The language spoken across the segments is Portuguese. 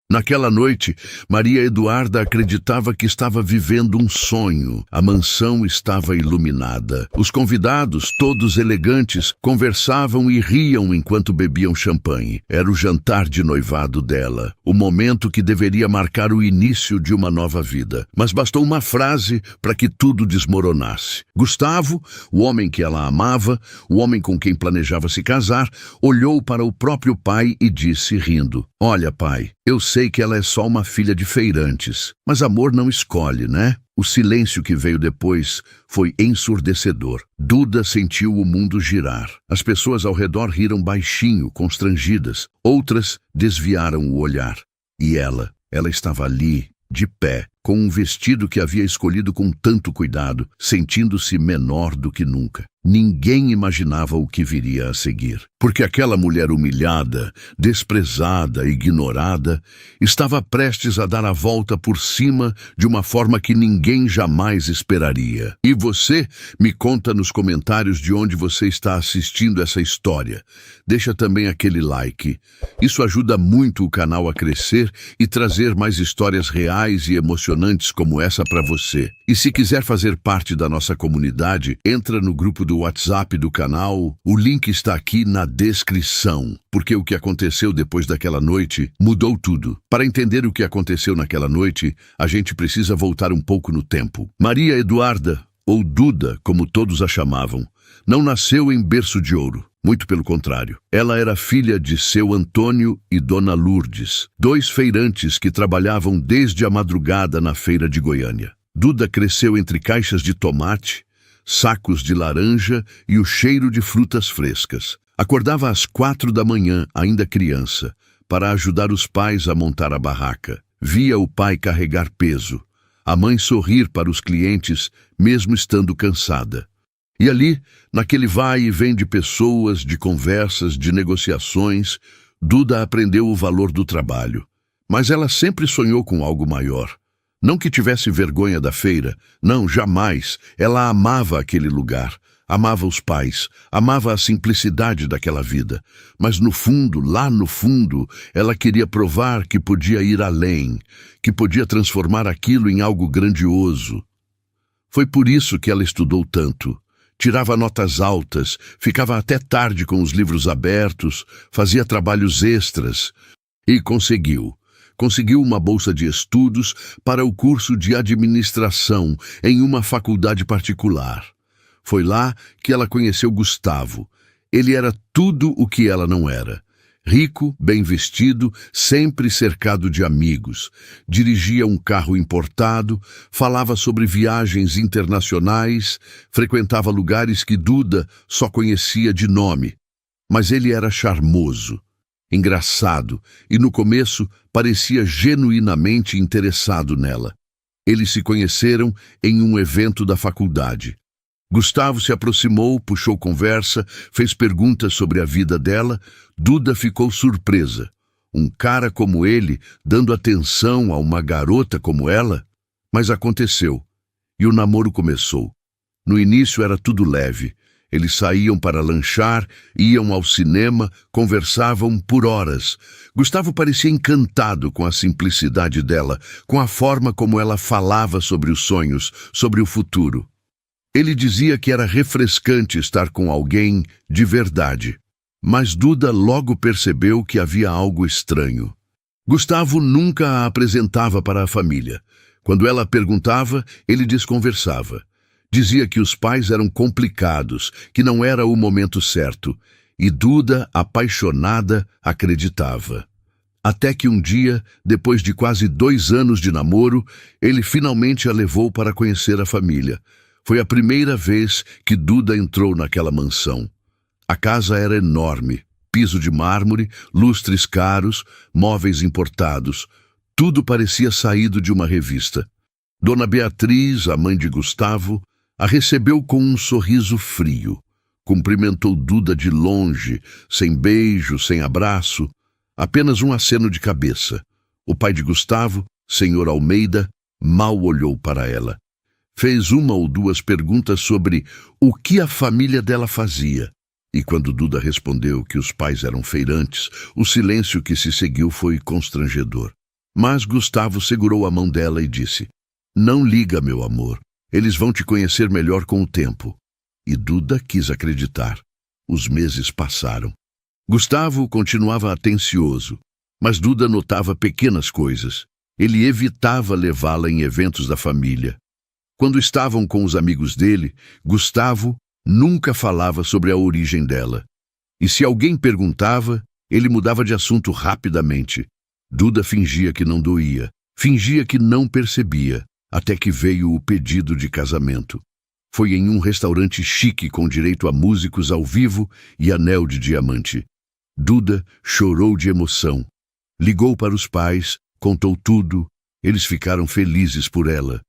Naquela noite, Maria Eduarda acreditava que estava vivendo um sonho. A mansão estava iluminada. Os convidados, todos elegantes, conversavam e riam enquanto bebiam champanhe. Era o jantar de noivado dela, o momento que deveria marcar o início de uma nova vida. Mas bastou uma frase para que tudo desmoronasse. Gustavo, o homem que ela amava, o homem com quem planejava se casar, olhou para o próprio pai e disse, rindo: "Olha, pai, eu sei que ela é só uma filha de feirantes, mas amor não escolhe, né?" O silêncio que veio depois foi ensurdecedor. Duda sentiu o mundo girar. As pessoas ao redor riram baixinho, constrangidas. Outras desviaram o olhar. E ela estava ali, de pé, com um vestido que havia escolhido com tanto cuidado, sentindo-se menor do que nunca. Ninguém imaginava o que viria a seguir, porque aquela mulher humilhada, desprezada, ignorada, estava prestes a dar a volta por cima de uma forma que ninguém jamais esperaria. E você me conta nos comentários de onde você está assistindo essa história. Deixa também aquele like. Isso ajuda muito o canal a crescer e trazer mais histórias reais e emocionantes como essa para você. E se quiser fazer parte da nossa comunidade, entra no grupo do WhatsApp do canal. O link está aqui na descrição, porque o que aconteceu depois daquela noite mudou tudo. Para entender o que aconteceu naquela noite, a gente precisa voltar um pouco no tempo. Maria Eduarda, ou Duda, como todos a chamavam, não nasceu em berço de ouro. Muito pelo contrário. Ela era filha de seu Antônio e Dona Lourdes, dois feirantes que trabalhavam desde a madrugada na feira de Goiânia. Duda cresceu entre caixas de tomate, sacos de laranja e o cheiro de frutas frescas. Acordava às 4 da manhã, ainda criança, para ajudar os pais a montar a barraca. Via o pai carregar peso, a mãe sorrir para os clientes, mesmo estando cansada. E ali, naquele vai e vem de pessoas, de conversas, de negociações, Duda aprendeu o valor do trabalho. Mas ela sempre sonhou com algo maior. Não que tivesse vergonha da feira, não, jamais. Ela amava aquele lugar, amava os pais, amava a simplicidade daquela vida. Mas no fundo, lá no fundo, ela queria provar que podia ir além, que podia transformar aquilo em algo grandioso. Foi por isso que ela estudou tanto. Tirava notas altas, ficava até tarde com os livros abertos, fazia trabalhos extras e conseguiu. Conseguiu uma bolsa de estudos para o curso de administração em uma faculdade particular. Foi lá que ela conheceu Gustavo. Ele era tudo o que ela não era. Rico, bem vestido, sempre cercado de amigos. Dirigia um carro importado, falava sobre viagens internacionais, frequentava lugares que Duda só conhecia de nome. Mas ele era charmoso, engraçado e, no começo, parecia genuinamente interessado nela. Eles se conheceram em um evento da faculdade. Gustavo se aproximou, puxou conversa, fez perguntas sobre a vida dela. Duda ficou surpresa. Um cara como ele, dando atenção a uma garota como ela? Mas aconteceu. E o namoro começou. No início era tudo leve. Eles saíam para lanchar, iam ao cinema, conversavam por horas. Gustavo parecia encantado com a simplicidade dela, com a forma como ela falava sobre os sonhos, sobre o futuro. Ele dizia que era refrescante estar com alguém de verdade. Mas Duda logo percebeu que havia algo estranho. Gustavo nunca a apresentava para a família. Quando ela perguntava, ele desconversava. Dizia que os pais eram complicados, que não era o momento certo. E Duda, apaixonada, acreditava. Até que um dia, depois de quase 2 anos de namoro, ele finalmente a levou para conhecer a família. Foi a primeira vez que Duda entrou naquela mansão. A casa era enorme, piso de mármore, lustres caros, móveis importados. Tudo parecia saído de uma revista. Dona Beatriz, a mãe de Gustavo, a recebeu com um sorriso frio. Cumprimentou Duda de longe, sem beijo, sem abraço, apenas um aceno de cabeça. O pai de Gustavo, senhor Almeida, mal olhou para ela. Fez 1 ou 2 perguntas sobre o que a família dela fazia. E quando Duda respondeu que os pais eram feirantes, o silêncio que se seguiu foi constrangedor. Mas Gustavo segurou a mão dela e disse: "Não liga, meu amor. Eles vão te conhecer melhor com o tempo." E Duda quis acreditar. Os meses passaram. Gustavo continuava atencioso, mas Duda notava pequenas coisas. Ele evitava levá-la em eventos da família. Quando estavam com os amigos dele, Gustavo nunca falava sobre a origem dela. E se alguém perguntava, ele mudava de assunto rapidamente. Duda fingia que não doía, fingia que não percebia, até que veio o pedido de casamento. Foi em um restaurante chique com direito a músicos ao vivo e anel de diamante. Duda chorou de emoção. Ligou para os pais, contou tudo. Eles ficaram felizes por ela.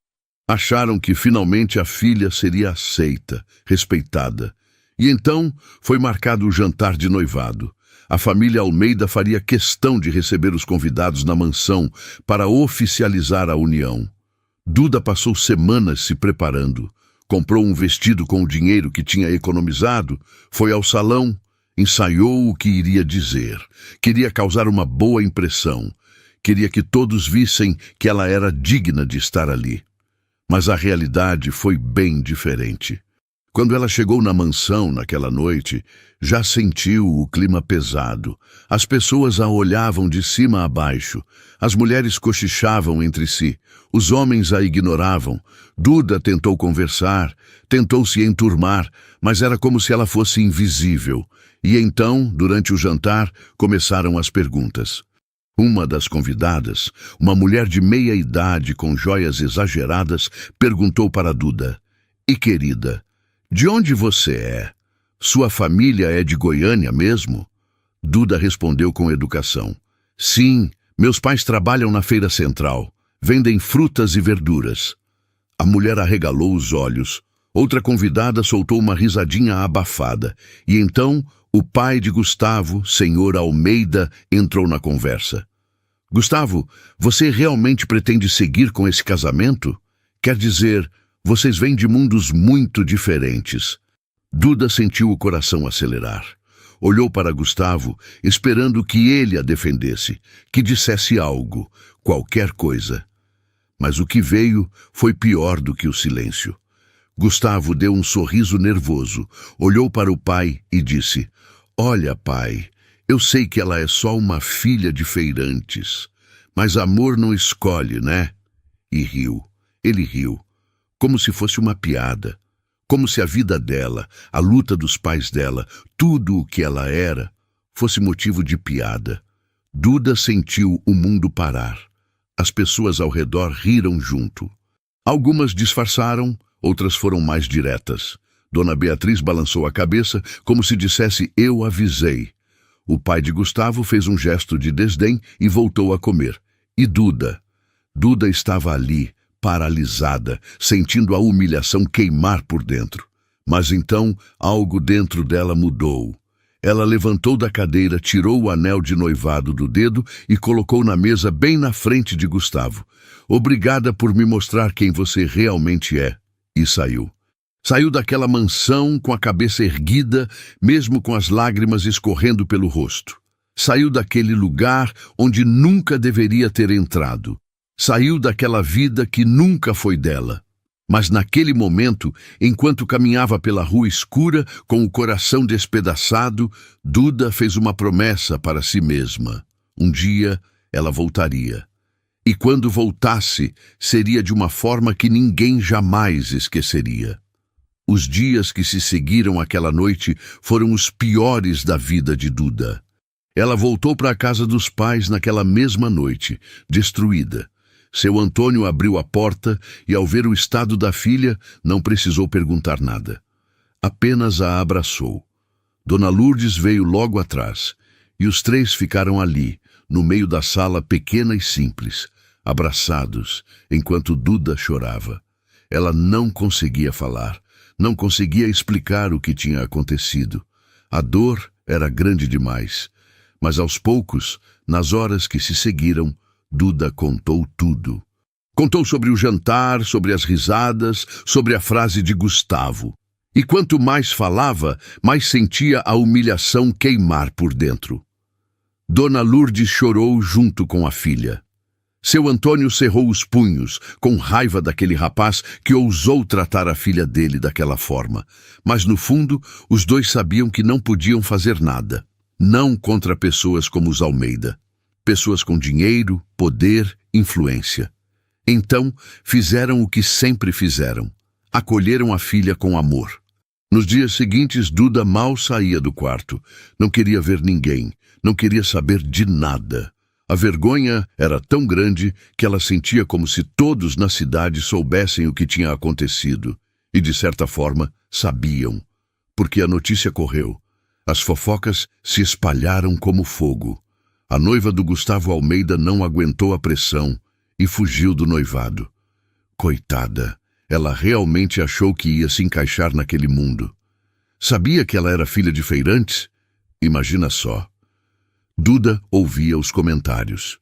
Acharam que finalmente a filha seria aceita, respeitada. E então foi marcado o jantar de noivado. A família Almeida faria questão de receber os convidados na mansão para oficializar a união. Duda passou semanas se preparando. Comprou um vestido com o dinheiro que tinha economizado, foi ao salão, ensaiou o que iria dizer. Queria causar uma boa impressão. Queria que todos vissem que ela era digna de estar ali. Mas a realidade foi bem diferente. Quando ela chegou na mansão naquela noite, já sentiu o clima pesado. As pessoas a olhavam de cima a baixo. As mulheres cochichavam entre si. Os homens a ignoravam. Duda tentou conversar, tentou se enturmar, mas era como se ela fosse invisível. E então, durante o jantar, começaram as perguntas. Uma das convidadas, uma mulher de meia idade com joias exageradas, perguntou para Duda: "E querida, de onde você é? Sua família é de Goiânia mesmo?" Duda respondeu com educação: "Sim, meus pais trabalham na feira central. Vendem frutas e verduras." A mulher arregalou os olhos. Outra convidada soltou uma risadinha abafada. E então o pai de Gustavo, senhor Almeida, entrou na conversa. "Gustavo, você realmente pretende seguir com esse casamento? Quer dizer, vocês vêm de mundos muito diferentes." Duda sentiu o coração acelerar. Olhou para Gustavo, esperando que ele a defendesse, que dissesse algo, qualquer coisa. Mas o que veio foi pior do que o silêncio. Gustavo deu um sorriso nervoso, olhou para o pai e disse: "Olha, pai, eu sei que ela é só uma filha de feirantes, mas amor não escolhe, né?" E riu. Ele riu, como se fosse uma piada, como se a vida dela, a luta dos pais dela, tudo o que ela era, fosse motivo de piada. Duda sentiu o mundo parar. As pessoas ao redor riram junto. Algumas disfarçaram, outras foram mais diretas. Dona Beatriz balançou a cabeça, como se dissesse: "Eu avisei." O pai de Gustavo fez um gesto de desdém e voltou a comer. E Duda? Duda estava ali, paralisada, sentindo a humilhação queimar por dentro. Mas então algo dentro dela mudou. Ela levantou da cadeira, tirou o anel de noivado do dedo e colocou na mesa bem na frente de Gustavo. "Obrigada por me mostrar quem você realmente é." E saiu. Saiu daquela mansão com a cabeça erguida, mesmo com as lágrimas escorrendo pelo rosto. Saiu daquele lugar onde nunca deveria ter entrado. Saiu daquela vida que nunca foi dela. Mas naquele momento, enquanto caminhava pela rua escura, com o coração despedaçado, Duda fez uma promessa para si mesma. Um dia ela voltaria. E quando voltasse, seria de uma forma que ninguém jamais esqueceria. Os dias que se seguiram àquela noite foram os piores da vida de Duda. Ela voltou para a casa dos pais naquela mesma noite, destruída. Seu Antônio abriu a porta e, ao ver o estado da filha, não precisou perguntar nada. Apenas a abraçou. Dona Lourdes veio logo atrás, e os três ficaram ali, no meio da sala pequena e simples, abraçados, enquanto Duda chorava. Ela não conseguia falar, não conseguia explicar o que tinha acontecido. A dor era grande demais, mas aos poucos, nas horas que se seguiram, Duda contou tudo. Contou sobre o jantar, sobre as risadas, sobre a frase de Gustavo. E quanto mais falava, mais sentia a humilhação queimar por dentro. Dona Lourdes chorou junto com a filha. Seu Antônio cerrou os punhos, com raiva daquele rapaz que ousou tratar a filha dele daquela forma. Mas, no fundo, os dois sabiam que não podiam fazer nada. Não contra pessoas como os Almeida. Pessoas com dinheiro, poder, influência. Então, fizeram o que sempre fizeram. Acolheram a filha com amor. Nos dias seguintes, Duda mal saía do quarto. Não queria ver ninguém. Não queria saber de nada. A vergonha era tão grande que ela sentia como se todos na cidade soubessem o que tinha acontecido. E, de certa forma, sabiam. Porque a notícia correu. As fofocas se espalharam como fogo. A noiva do Gustavo Almeida não aguentou a pressão e fugiu do noivado. Coitada, ela realmente achou que ia se encaixar naquele mundo. Sabia que ela era filha de feirantes? Imagina só. Duda ouvia os comentários.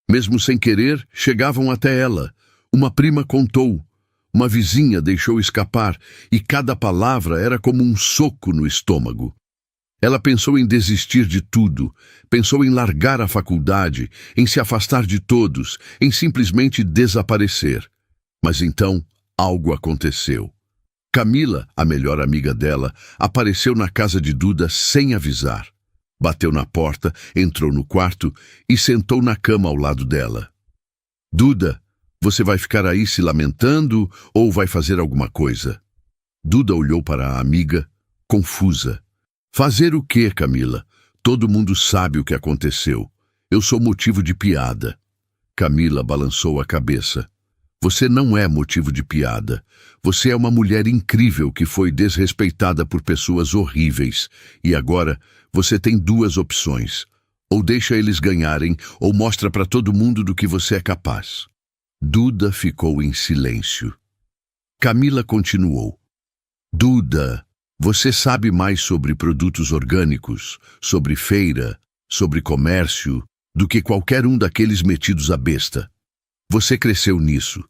Mesmo sem querer, chegavam até ela. Uma prima contou. Uma vizinha deixou escapar e cada palavra era como um soco no estômago. Ela pensou em desistir de tudo, pensou em largar a faculdade, em se afastar de todos, em simplesmente desaparecer. Mas então, algo aconteceu. Camila, a melhor amiga dela, apareceu na casa de Duda sem avisar. Bateu na porta, entrou no quarto e sentou na cama ao lado dela. Duda, você vai ficar aí se lamentando ou vai fazer alguma coisa? Duda olhou para a amiga, confusa. Fazer o quê, Camila? Todo mundo sabe o que aconteceu. Eu sou motivo de piada. Camila balançou a cabeça. Você não é motivo de piada. Você é uma mulher incrível que foi desrespeitada por pessoas horríveis. E agora você tem duas opções. Ou deixa eles ganharem, ou mostra para todo mundo do que você é capaz. Duda ficou em silêncio. Camila continuou. Duda, você sabe mais sobre produtos orgânicos, sobre feira, sobre comércio, do que qualquer um daqueles metidos à besta. Você cresceu nisso.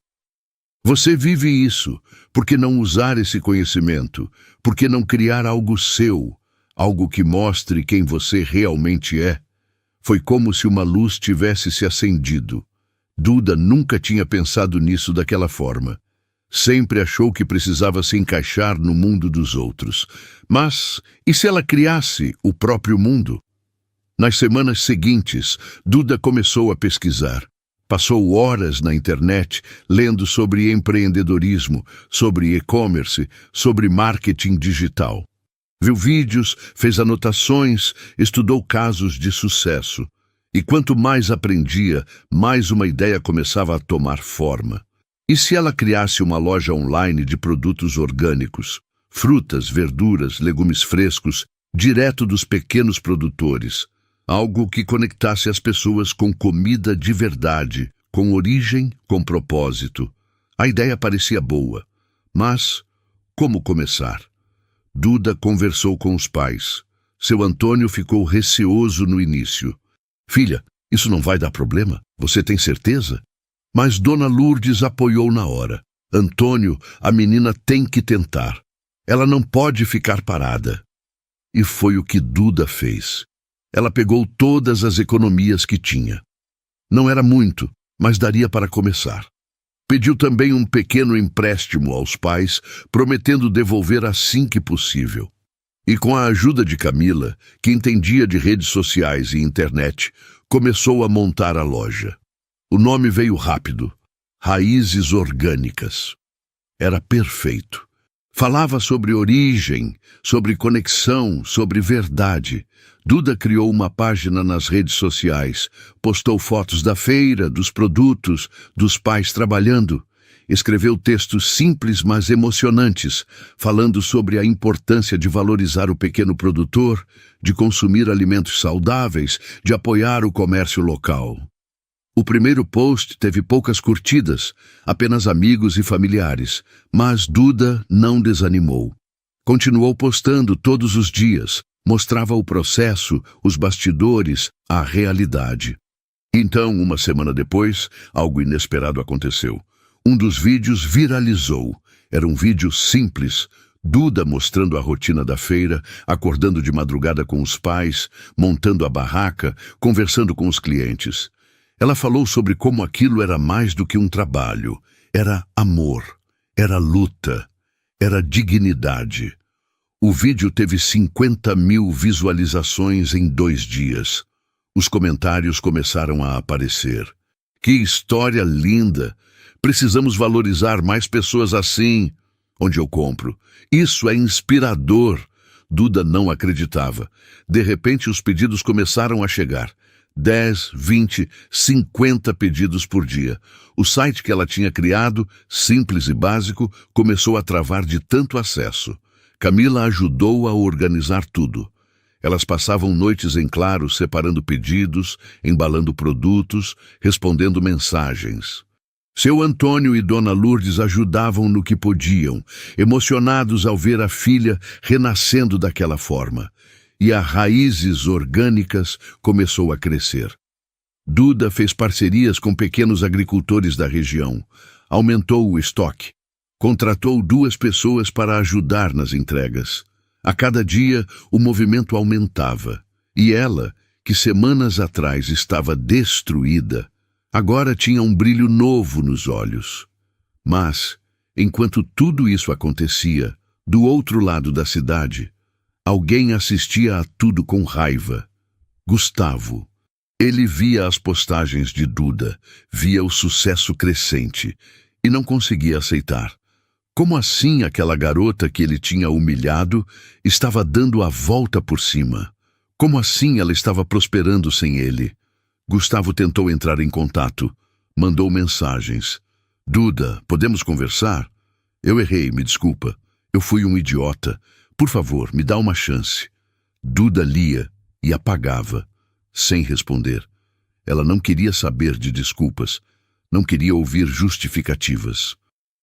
Você vive isso. Por que não usar esse conhecimento? Por que não criar algo seu? Algo que mostre quem você realmente é? Foi como se uma luz tivesse se acendido. Duda nunca tinha pensado nisso daquela forma. Sempre achou que precisava se encaixar no mundo dos outros. Mas, e se ela criasse o próprio mundo? Nas semanas seguintes, Duda começou a pesquisar. Passou horas na internet, lendo sobre empreendedorismo, sobre e-commerce, sobre marketing digital. Viu vídeos, fez anotações, estudou casos de sucesso. E quanto mais aprendia, mais uma ideia começava a tomar forma. E se ela criasse uma loja online de produtos orgânicos? Frutas, verduras, legumes frescos, direto dos pequenos produtores. Algo que conectasse as pessoas com comida de verdade, com origem, com propósito. A ideia parecia boa. Mas como começar? Duda conversou com os pais. Seu Antônio ficou receoso no início. Filha, isso não vai dar problema? Você tem certeza? Mas Dona Lourdes apoiou na hora. Antônio, a menina tem que tentar. Ela não pode ficar parada. E foi o que Duda fez. Ela pegou todas as economias que tinha. Não era muito, mas daria para começar. Pediu também um pequeno empréstimo aos pais, prometendo devolver assim que possível. E com a ajuda de Camila, que entendia de redes sociais e internet, começou a montar a loja. O nome veio rápido. Raízes Orgânicas. Era perfeito. Falava sobre origem, sobre conexão, sobre verdade. Duda criou uma página nas redes sociais, postou fotos da feira, dos produtos, dos pais trabalhando. Escreveu textos simples, mas emocionantes, falando sobre a importância de valorizar o pequeno produtor, de consumir alimentos saudáveis, de apoiar o comércio local. O primeiro post teve poucas curtidas, apenas amigos e familiares, mas Duda não desanimou. Continuou postando todos os dias, mostrava o processo, os bastidores, a realidade. Então, uma semana depois, algo inesperado aconteceu. Um dos vídeos viralizou. Era um vídeo simples, Duda mostrando a rotina da feira, acordando de madrugada com os pais, montando a barraca, conversando com os clientes. Ela falou sobre como aquilo era mais do que um trabalho. Era amor, era luta, era dignidade. O vídeo teve 50.000 visualizações em 2 dias. Os comentários começaram a aparecer. Que história linda! Precisamos valorizar mais pessoas assim. Onde eu compro? Isso é inspirador. Duda não acreditava. De repente, os pedidos começaram a chegar. 10, 20, 50 pedidos por dia. O site que ela tinha criado, simples e básico, começou a travar de tanto acesso. Camila ajudou a organizar tudo. Elas passavam noites em claro, separando pedidos, embalando produtos, respondendo mensagens. Seu Antônio e Dona Lourdes ajudavam no que podiam, emocionados ao ver a filha renascendo daquela forma. E a Raízes Orgânicas começou a crescer. Duda fez parcerias com pequenos agricultores da região, aumentou o estoque, contratou 2 pessoas para ajudar nas entregas. A cada dia, o movimento aumentava, e ela, que semanas atrás estava destruída, agora tinha um brilho novo nos olhos. Mas, enquanto tudo isso acontecia, do outro lado da cidade, alguém assistia a tudo com raiva. Gustavo. Ele via as postagens de Duda, via o sucesso crescente, e não conseguia aceitar. Como assim aquela garota que ele tinha humilhado estava dando a volta por cima? Como assim ela estava prosperando sem ele? Gustavo tentou entrar em contato, mandou mensagens. Duda, podemos conversar? Eu errei, me desculpa. Eu fui um idiota. Por favor, me dá uma chance. Duda lia e apagava, sem responder. Ela não queria saber de desculpas, não queria ouvir justificativas.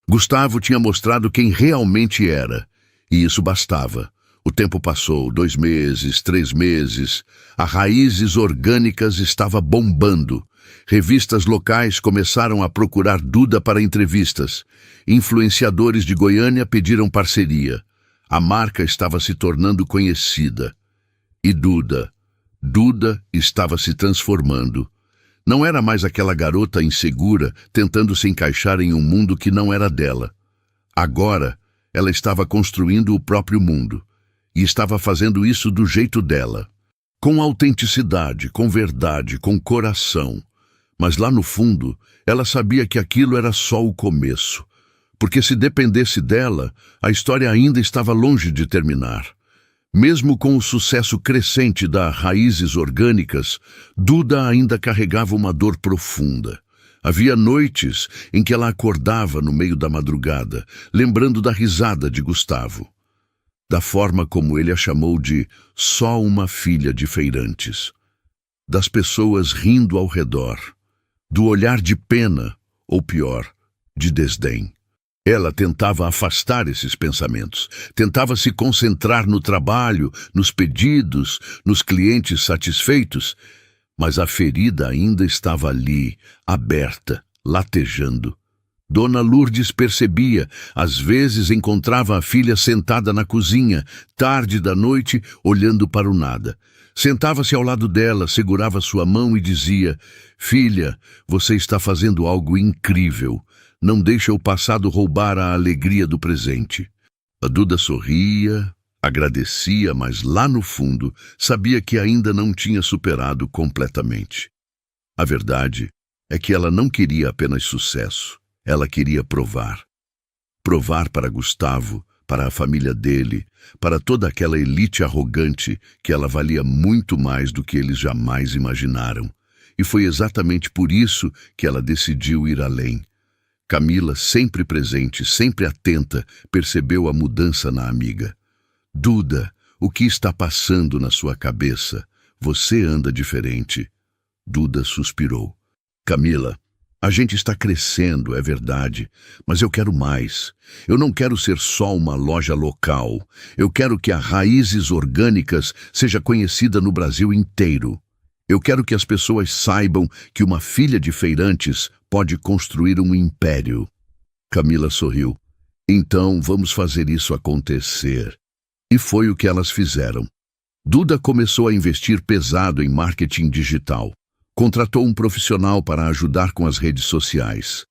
Gustavo tinha mostrado quem realmente era, e isso bastava. O tempo passou, 2 meses, 3 meses. A Raízes Orgânicas estava bombando. Revistas locais começaram a procurar Duda para entrevistas. Influenciadores de Goiânia pediram parceria. A marca estava se tornando conhecida. E Duda estava se transformando. Não era mais aquela garota insegura tentando se encaixar em um mundo que não era dela. Agora, ela estava construindo o próprio mundo. E estava fazendo isso do jeito dela. Com autenticidade, com verdade, com coração. Mas lá no fundo, ela sabia que aquilo era só o começo. Porque se dependesse dela, a história ainda estava longe de terminar. Mesmo com o sucesso crescente da Raízes Orgânicas, Duda ainda carregava uma dor profunda. Havia noites em que ela acordava no meio da madrugada, lembrando da risada de Gustavo. Da forma como ele a chamou de só uma filha de feirantes. Das pessoas rindo ao redor. Do olhar de pena, ou pior, de desdém. Ela tentava afastar esses pensamentos, tentava se concentrar no trabalho, nos pedidos, nos clientes satisfeitos, mas a ferida ainda estava ali, aberta, latejando. Dona Lourdes percebia, às vezes encontrava a filha sentada na cozinha, tarde da noite, olhando para o nada. Sentava-se ao lado dela, segurava sua mão e dizia: "Filha, você está fazendo algo incrível. Não deixa o passado roubar a alegria do presente." A Duda sorria, agradecia, mas lá no fundo sabia que ainda não tinha superado completamente. A verdade é que ela não queria apenas sucesso. Ela queria provar. Provar para Gustavo, para a família dele, para toda aquela elite arrogante que ela valia muito mais do que eles jamais imaginaram. E foi exatamente por isso que ela decidiu ir além. Camila, sempre presente, sempre atenta, percebeu a mudança na amiga. "Duda, o que está passando na sua cabeça? Você anda diferente." Duda suspirou. "Camila, a gente está crescendo, é verdade, mas eu quero mais. Eu não quero ser só uma loja local. Eu quero que a Raízes Orgânicas seja conhecida no Brasil inteiro. Eu quero que as pessoas saibam que uma filha de feirantes pode construir um império." Camila sorriu. "Então vamos fazer isso acontecer." E foi o que elas fizeram. Duda começou a investir pesado em marketing digital. Contratou um profissional para ajudar com as redes sociais.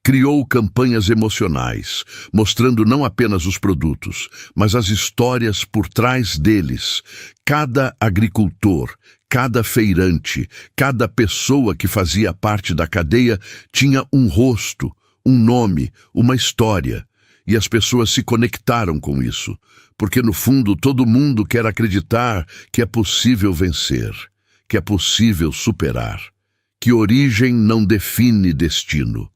Criou campanhas emocionais, mostrando não apenas os produtos, mas as histórias por trás deles. Cada agricultor, cada feirante, cada pessoa que fazia parte da cadeia tinha um rosto, um nome, uma história. E as pessoas se conectaram com isso, porque no fundo todo mundo quer acreditar que é possível vencer, que é possível superar, que origem não define destino.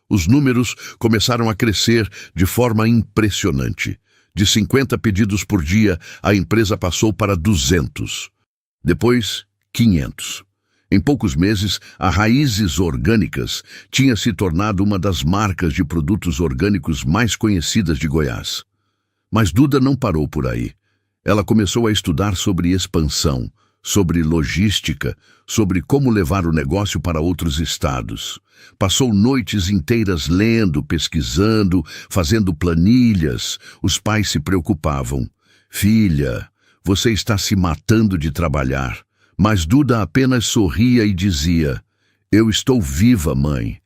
Os números começaram a crescer de forma impressionante. De 50 pedidos por dia, a empresa passou para 200. Depois, 500. Em poucos meses, a Raízes Orgânicas tinha se tornado uma das marcas de produtos orgânicos mais conhecidas de Goiás. Mas Duda não parou por aí. Ela começou a estudar sobre expansão, sobre logística, sobre como levar o negócio para outros estados. Passou noites inteiras lendo, pesquisando, fazendo planilhas. Os pais se preocupavam. Filha, você está se matando de trabalhar. Mas Duda apenas sorria e dizia: eu estou viva, mãe.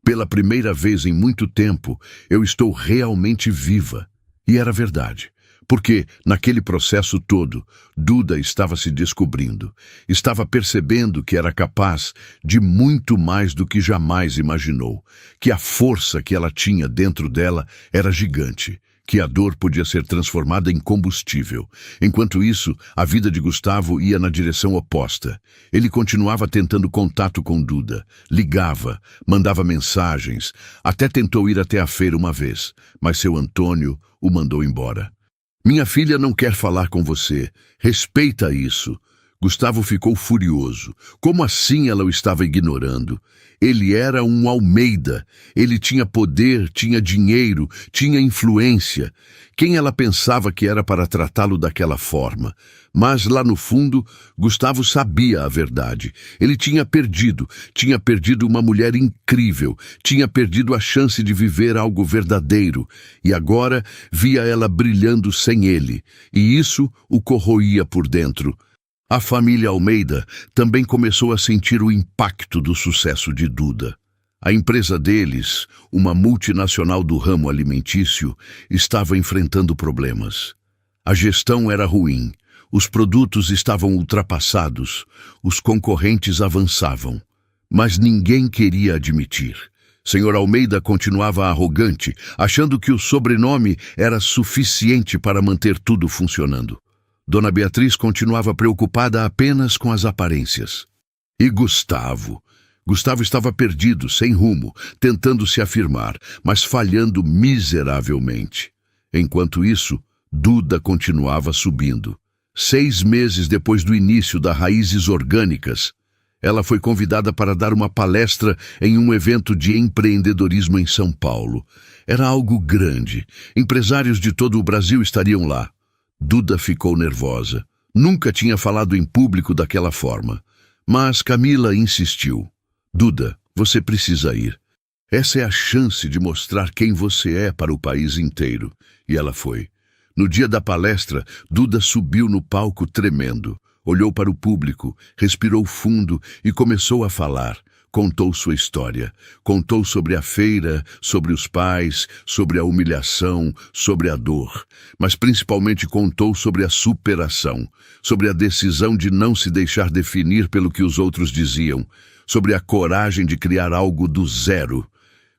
Pela primeira vez em muito tempo, eu estou realmente viva. E era verdade. Porque, naquele processo todo, Duda estava se descobrindo, estava percebendo que era capaz de muito mais do que jamais imaginou, que a força que ela tinha dentro dela era gigante, que a dor podia ser transformada em combustível. Enquanto isso, a vida de Gustavo ia na direção oposta. Ele continuava tentando contato com Duda, ligava, mandava mensagens, até tentou ir até a feira uma vez, mas seu Antônio o mandou embora. Minha filha não quer falar com você. Respeita isso. Gustavo ficou furioso. Como assim ela o estava ignorando? Ele era um Almeida. Ele tinha poder, tinha dinheiro, tinha influência. Quem ela pensava que era para tratá-lo daquela forma? Mas lá no fundo, Gustavo sabia a verdade. Ele tinha perdido uma mulher incrível, tinha perdido a chance de viver algo verdadeiro, e agora via ela brilhando sem ele, e isso o corroía por dentro. A família Almeida também começou a sentir o impacto do sucesso de Duda. A empresa deles, uma multinacional do ramo alimentício, estava enfrentando problemas. A gestão era ruim, os produtos estavam ultrapassados, os concorrentes avançavam. Mas ninguém queria admitir. Senhor Almeida continuava arrogante, achando que o sobrenome era suficiente para manter tudo funcionando. Dona Beatriz continuava preocupada apenas com as aparências. E Gustavo? Gustavo estava perdido, sem rumo, tentando se afirmar, mas falhando miseravelmente. Enquanto isso, Duda continuava subindo. 6 meses depois do início da Raízes Orgânicas, ela foi convidada para dar uma palestra em um evento de empreendedorismo em São Paulo. Era algo grande. Empresários de todo o Brasil estariam lá. Duda ficou nervosa. Nunca tinha falado em público daquela forma. Mas Camila insistiu. Duda, você precisa ir. Essa é a chance de mostrar quem você é para o país inteiro. E ela foi. No dia da palestra, Duda subiu no palco tremendo. Olhou para o público, respirou fundo e começou a falar. Contou sua história. Contou sobre a feira, sobre os pais, sobre a humilhação, sobre a dor. Mas principalmente contou sobre a superação, sobre a decisão de não se deixar definir pelo que os outros diziam, sobre a coragem de criar algo do zero.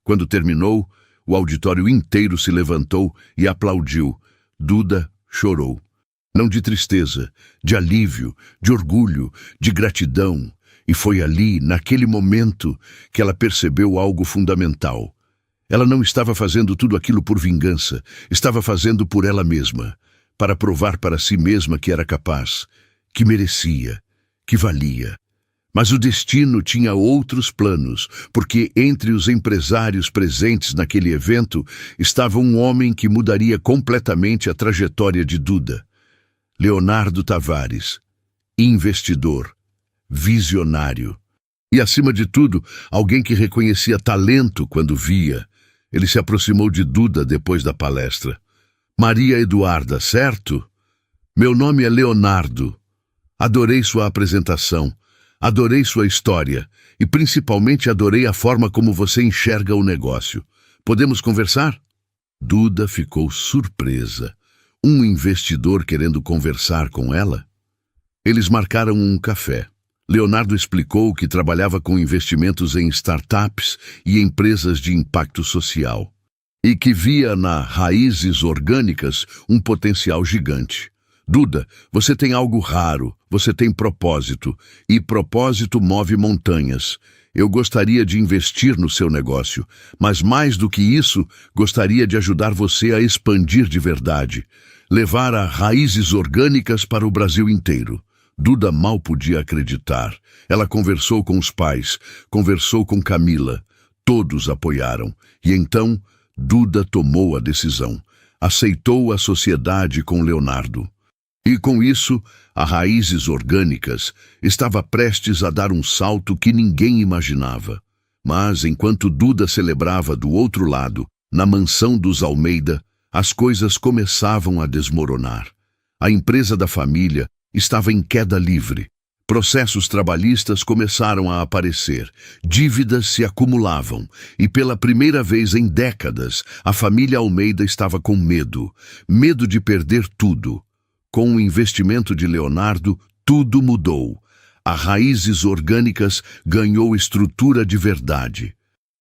Quando terminou, o auditório inteiro se levantou e aplaudiu. Duda chorou. Não de tristeza, de alívio, de orgulho, de gratidão. E foi ali, naquele momento, que ela percebeu algo fundamental. Ela não estava fazendo tudo aquilo por vingança, estava fazendo por ela mesma, para provar para si mesma que era capaz, que merecia, que valia. Mas o destino tinha outros planos, porque entre os empresários presentes naquele evento estava um homem que mudaria completamente a trajetória de Duda. Leonardo Tavares, investidor, visionário. E, acima de tudo, alguém que reconhecia talento quando via. Ele se aproximou de Duda depois da palestra. Maria Eduarda, certo? Meu nome é Leonardo. Adorei sua apresentação. Adorei sua história e principalmente adorei a forma como você enxerga o negócio. Podemos conversar? Duda ficou surpresa. Um investidor querendo conversar com ela? Eles marcaram um café. Leonardo explicou que trabalhava com investimentos em startups e empresas de impacto social, e que via na Raízes Orgânicas um potencial gigante. Duda, você tem algo raro, você tem propósito, e propósito move montanhas. Eu gostaria de investir no seu negócio, mas mais do que isso, gostaria de ajudar você a expandir de verdade, levar a Raízes Orgânicas para o Brasil inteiro. Duda mal podia acreditar. Ela conversou com os pais, conversou com Camila. Todos apoiaram. E então, Duda tomou a decisão. Aceitou a sociedade com Leonardo. E com isso, a Raízes Orgânicas estava prestes a dar um salto que ninguém imaginava. Mas, enquanto Duda celebrava do outro lado, na mansão dos Almeida, as coisas começavam a desmoronar. A empresa da família estava em queda livre. Processos trabalhistas começaram a aparecer, dívidas se acumulavam e pela primeira vez em décadas a família Almeida estava com medo de perder tudo. Com o investimento de Leonardo, tudo mudou. A Raízes Orgânicas ganhou estrutura de verdade.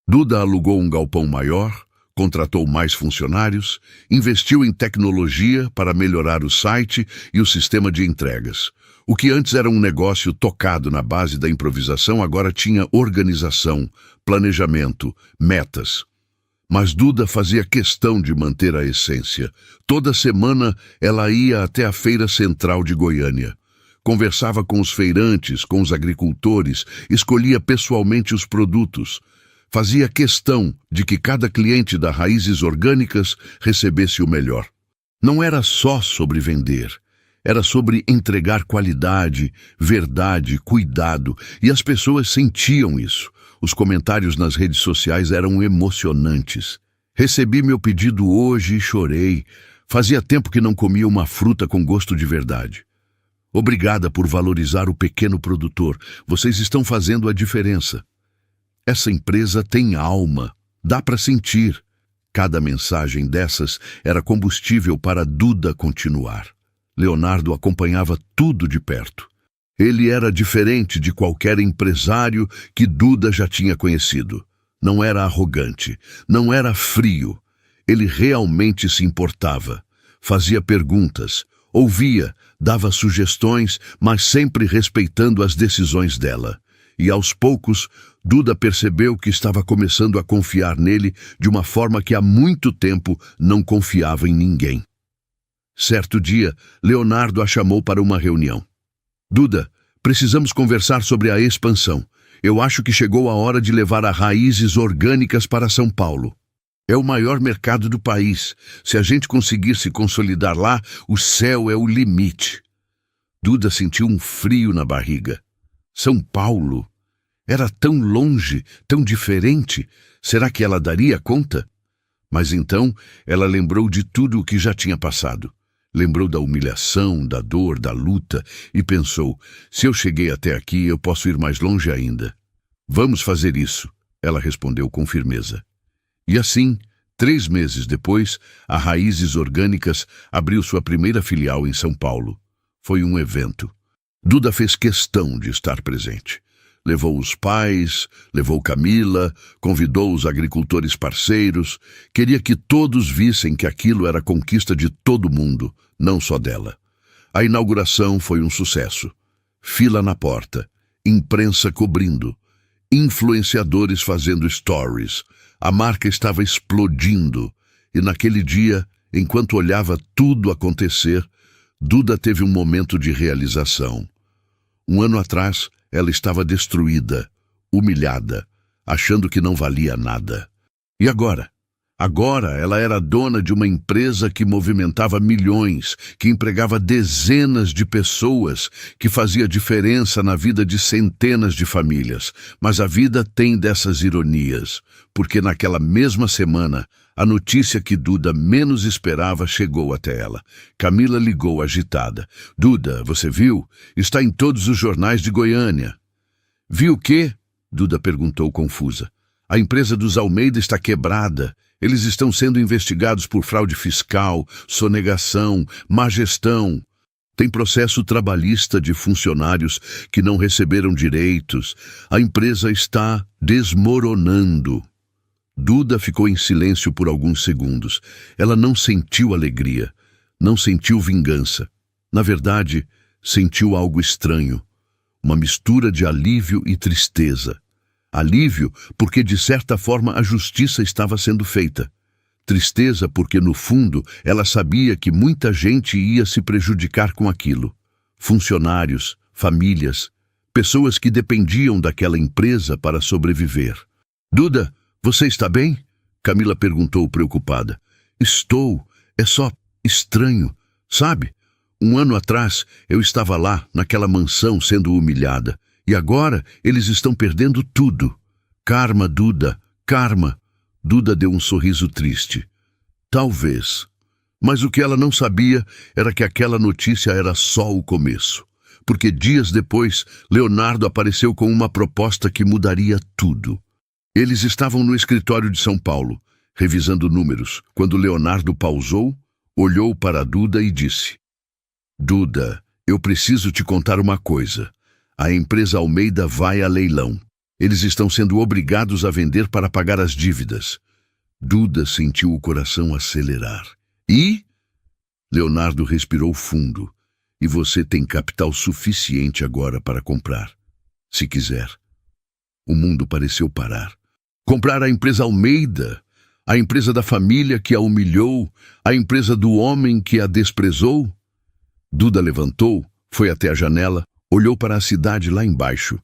Duda alugou um galpão maior, contratou mais funcionários, investiu em tecnologia para melhorar o site e o sistema de entregas. O que antes era um negócio tocado na base da improvisação agora tinha organização, planejamento, metas. Mas Duda fazia questão de manter a essência. Toda semana ela ia até a Feira Central de Goiânia. Conversava com os feirantes, com os agricultores, escolhia pessoalmente os produtos. Fazia questão de que cada cliente da Raízes Orgânicas recebesse o melhor. Não era só sobre vender, era sobre entregar qualidade, verdade, cuidado, e as pessoas sentiam isso. Os comentários nas redes sociais eram emocionantes. Recebi meu pedido hoje e chorei. Fazia tempo que não comia uma fruta com gosto de verdade. Obrigada por valorizar o pequeno produtor. Vocês estão fazendo a diferença. Essa empresa tem alma, dá para sentir. Cada mensagem dessas era combustível para Duda continuar. Leonardo acompanhava tudo de perto. Ele era diferente de qualquer empresário que Duda já tinha conhecido. Não era arrogante, não era frio. Ele realmente se importava. Fazia perguntas, ouvia, dava sugestões, mas sempre respeitando as decisões dela. E aos poucos, Duda percebeu que estava começando a confiar nele de uma forma que há muito tempo não confiava em ninguém. Certo dia, Leonardo a chamou para uma reunião. Duda, precisamos conversar sobre a expansão. Eu acho que chegou a hora de levar a Raízes Orgânicas para São Paulo. É o maior mercado do país. Se a gente conseguir se consolidar lá, o céu é o limite. Duda sentiu um frio na barriga. São Paulo? Era tão longe, tão diferente. Será que ela daria conta? Mas então ela lembrou de tudo o que já tinha passado. Lembrou da humilhação, da dor, da luta e pensou, se eu cheguei até aqui, eu posso ir mais longe ainda. Vamos fazer isso, ela respondeu com firmeza. E assim, 3 meses depois, a Raízes Orgânicas abriu sua primeira filial em São Paulo. Foi um evento. Duda fez questão de estar presente. Levou os pais, levou Camila, convidou os agricultores parceiros, queria que todos vissem que aquilo era conquista de todo mundo, não só dela. A inauguração foi um sucesso. Fila na porta, imprensa cobrindo, influenciadores fazendo stories. A marca estava explodindo e naquele dia, enquanto olhava tudo acontecer, Duda teve um momento de realização. Um ano atrás, ela estava destruída, humilhada, achando que não valia nada. E agora? Agora ela era dona de uma empresa que movimentava milhões, que empregava dezenas de pessoas, que fazia diferença na vida de centenas de famílias. Mas a vida tem dessas ironias, porque naquela mesma semana, a notícia que Duda menos esperava chegou até ela. Camila ligou agitada. Duda, você viu? Está em todos os jornais de Goiânia. Vi o quê? Duda perguntou confusa. A empresa dos Almeida está quebrada. Eles estão sendo investigados por fraude fiscal, sonegação, má gestão. Tem processo trabalhista de funcionários que não receberam direitos. A empresa está desmoronando. Duda ficou em silêncio por alguns segundos. Ela não sentiu alegria, não sentiu vingança. Na verdade, sentiu algo estranho. Uma mistura de alívio e tristeza. Alívio porque, de certa forma, a justiça estava sendo feita. Tristeza porque, no fundo, ela sabia que muita gente ia se prejudicar com aquilo. Funcionários, famílias, pessoas que dependiam daquela empresa para sobreviver. Duda, você está bem? Camila perguntou preocupada. Estou. É só estranho. Sabe? Um ano atrás, eu estava lá, naquela mansão, sendo humilhada. E agora, eles estão perdendo tudo. Karma, Duda, karma. Duda deu um sorriso triste. Talvez. Mas o que ela não sabia era que aquela notícia era só o começo. Porque dias depois, Leonardo apareceu com uma proposta que mudaria tudo. Eles estavam no escritório de São Paulo, revisando números, quando Leonardo pausou, olhou para a Duda e disse: Duda, eu preciso te contar uma coisa. A empresa Almeida vai a leilão. Eles estão sendo obrigados a vender para pagar as dívidas. Duda sentiu o coração acelerar. E? Leonardo respirou fundo. E você tem capital suficiente agora para comprar, se quiser. O mundo pareceu parar. Comprar a empresa Almeida, a empresa da família que a humilhou, a empresa do homem que a desprezou? Duda levantou, foi até a janela, olhou para a cidade lá embaixo.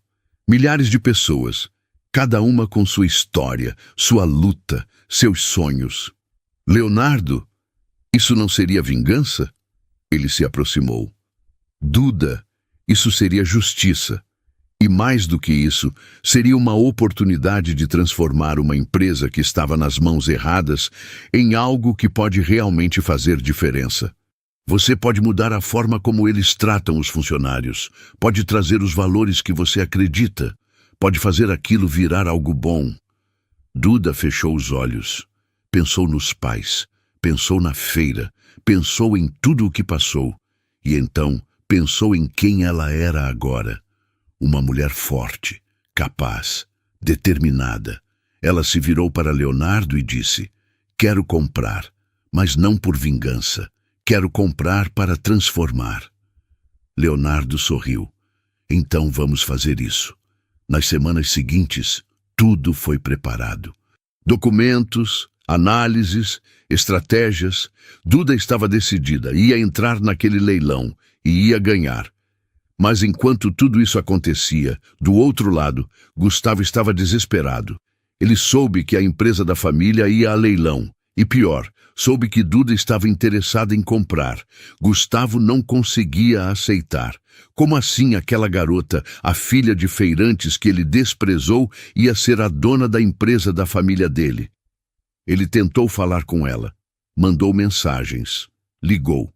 Milhares de pessoas, cada uma com sua história, sua luta, seus sonhos. Leonardo, isso não seria vingança? Ele se aproximou. Duda, isso seria justiça. E mais do que isso, seria uma oportunidade de transformar uma empresa que estava nas mãos erradas em algo que pode realmente fazer diferença. Você pode mudar a forma como eles tratam os funcionários, pode trazer os valores que você acredita, pode fazer aquilo virar algo bom. Duda fechou os olhos, pensou nos pais, pensou na feira, pensou em tudo o que passou, e então pensou em quem ela era agora. Uma mulher forte, capaz, determinada. Ela se virou para Leonardo e disse: Quero comprar, mas não por vingança. Quero comprar para transformar. Leonardo sorriu. Então vamos fazer isso. Nas semanas seguintes, tudo foi preparado. Documentos, análises, estratégias. Duda estava decidida, ia entrar naquele leilão e ia ganhar. Mas enquanto tudo isso acontecia, do outro lado, Gustavo estava desesperado. Ele soube que a empresa da família ia a leilão. E pior, soube que Duda estava interessada em comprar. Gustavo não conseguia aceitar. Como assim aquela garota, a filha de feirantes que ele desprezou, ia ser a dona da empresa da família dele? Ele tentou falar com ela. Mandou mensagens. Ligou.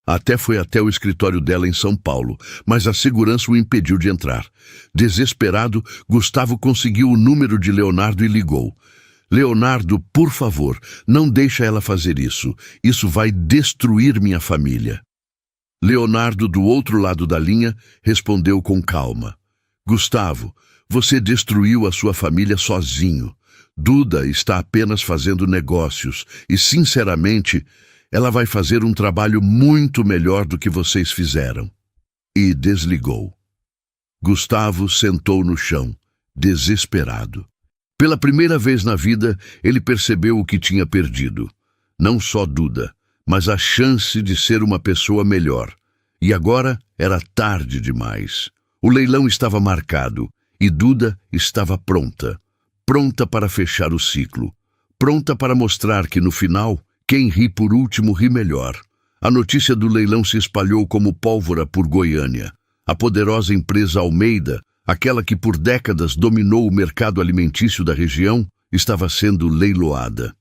Até foi até o escritório dela em São Paulo, mas a segurança o impediu de entrar. Desesperado, Gustavo conseguiu o número de Leonardo e ligou. Leonardo, por favor, não deixa ela fazer isso. Isso vai destruir minha família. Leonardo, do outro lado da linha, respondeu com calma. Gustavo, você destruiu a sua família sozinho. Duda está apenas fazendo negócios e, sinceramente, ela vai fazer um trabalho muito melhor do que vocês fizeram. E desligou. Gustavo sentou no chão, desesperado. Pela primeira vez na vida, ele percebeu o que tinha perdido. Não só Duda, mas a chance de ser uma pessoa melhor. E agora era tarde demais. O leilão estava marcado e Duda estava pronta. Pronta para fechar o ciclo. Pronta para mostrar que, no final, quem ri por último ri melhor. A notícia do leilão se espalhou como pólvora por Goiânia. A poderosa empresa Almeida, aquela que por décadas dominou o mercado alimentício da região, estava sendo leiloada.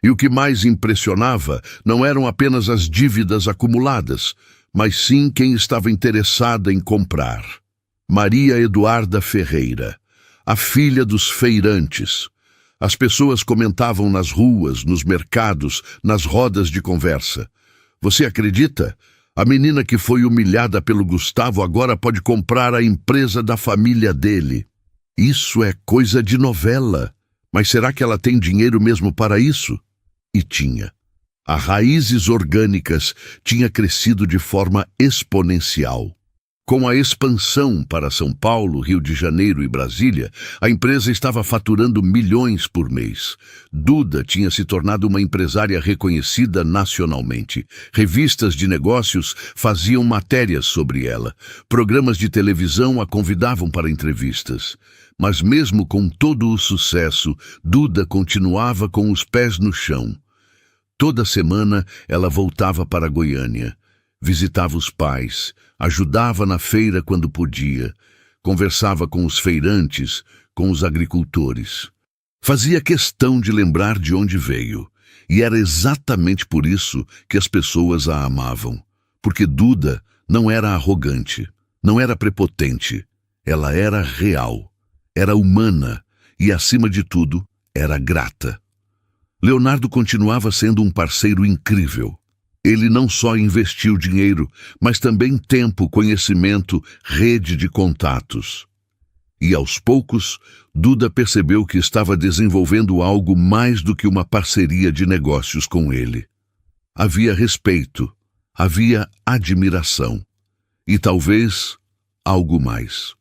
E o que mais impressionava não eram apenas as dívidas acumuladas, mas sim quem estava interessada em comprar. Maria Eduarda Ferreira, a filha dos feirantes. As pessoas comentavam nas ruas, nos mercados, nas rodas de conversa. Você acredita? A menina que foi humilhada pelo Gustavo agora pode comprar a empresa da família dele. Isso é coisa de novela. Mas será que ela tem dinheiro mesmo para isso? E tinha. A Raízes Orgânicas tinha crescido de forma exponencial. Com a expansão para São Paulo, Rio de Janeiro e Brasília, a empresa estava faturando milhões por mês. Duda tinha se tornado uma empresária reconhecida nacionalmente. Revistas de negócios faziam matérias sobre ela. Programas de televisão a convidavam para entrevistas. Mas mesmo com todo o sucesso, Duda continuava com os pés no chão. Toda semana ela voltava para Goiânia. Visitava os pais, ajudava na feira quando podia, conversava com os feirantes, com os agricultores. Fazia questão de lembrar de onde veio, e era exatamente por isso que as pessoas a amavam. Porque Duda não era arrogante, não era prepotente, ela era real, era humana e, acima de tudo, era grata. Leonardo continuava sendo um parceiro incrível. Ele não só investiu dinheiro, mas também tempo, conhecimento, rede de contatos. E aos poucos, Duda percebeu que estava desenvolvendo algo mais do que uma parceria de negócios com ele. Havia respeito, havia admiração e talvez algo mais.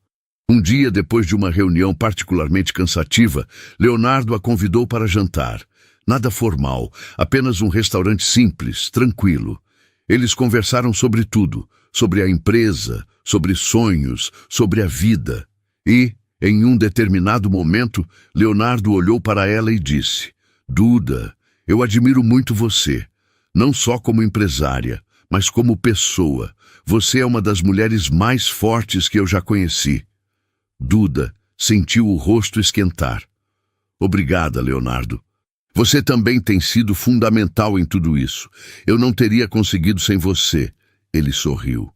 Um dia, depois de uma reunião particularmente cansativa, Leonardo a convidou para jantar. Nada formal, apenas um restaurante simples, tranquilo. Eles conversaram sobre tudo, sobre a empresa, sobre sonhos, sobre a vida. E, em um determinado momento, Leonardo olhou para ela e disse: Duda, eu admiro muito você, não só como empresária, mas como pessoa. Você é uma das mulheres mais fortes que eu já conheci. Duda sentiu o rosto esquentar. Obrigada, Leonardo. Você também tem sido fundamental em tudo isso. Eu não teria conseguido sem você. Ele sorriu.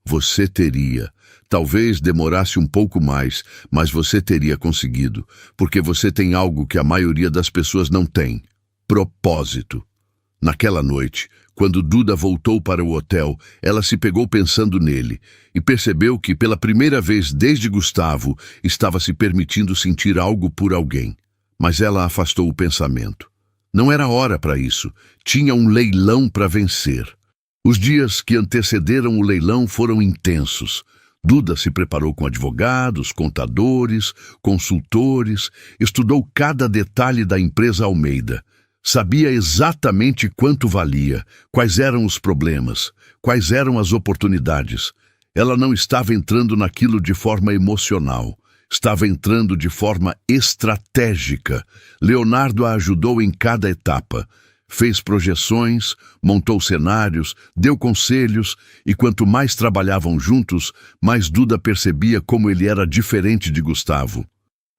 Você teria. Talvez demorasse um pouco mais, mas você teria conseguido, porque você tem algo que a maioria das pessoas não tem: propósito. Naquela noite, quando Duda voltou para o hotel, ela se pegou pensando nele e percebeu que, pela primeira vez desde Gustavo, estava se permitindo sentir algo por alguém. Mas ela afastou o pensamento. Não era hora para isso. Tinha um leilão para vencer. Os dias que antecederam o leilão foram intensos. Duda se preparou com advogados, contadores, consultores, estudou cada detalhe da empresa Almeida. Sabia exatamente quanto valia, quais eram os problemas, quais eram as oportunidades. Ela não estava entrando naquilo de forma emocional. Estava entrando de forma estratégica. Leonardo a ajudou em cada etapa. Fez projeções, montou cenários, deu conselhos, e quanto mais trabalhavam juntos, mais Duda percebia como ele era diferente de Gustavo.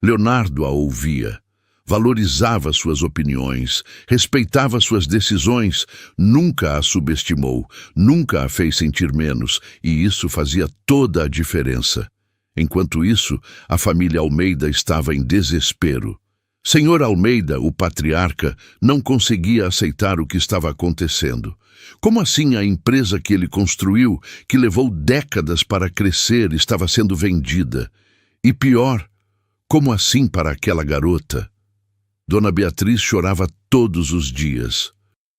Leonardo a ouvia, valorizava suas opiniões, respeitava suas decisões, nunca a subestimou, nunca a fez sentir menos, e isso fazia toda a diferença. Enquanto isso, a família Almeida estava em desespero. Senhor Almeida, o patriarca, não conseguia aceitar o que estava acontecendo. Como assim a empresa que ele construiu, que levou décadas para crescer, estava sendo vendida? E pior, como assim para aquela garota? Dona Beatriz chorava todos os dias.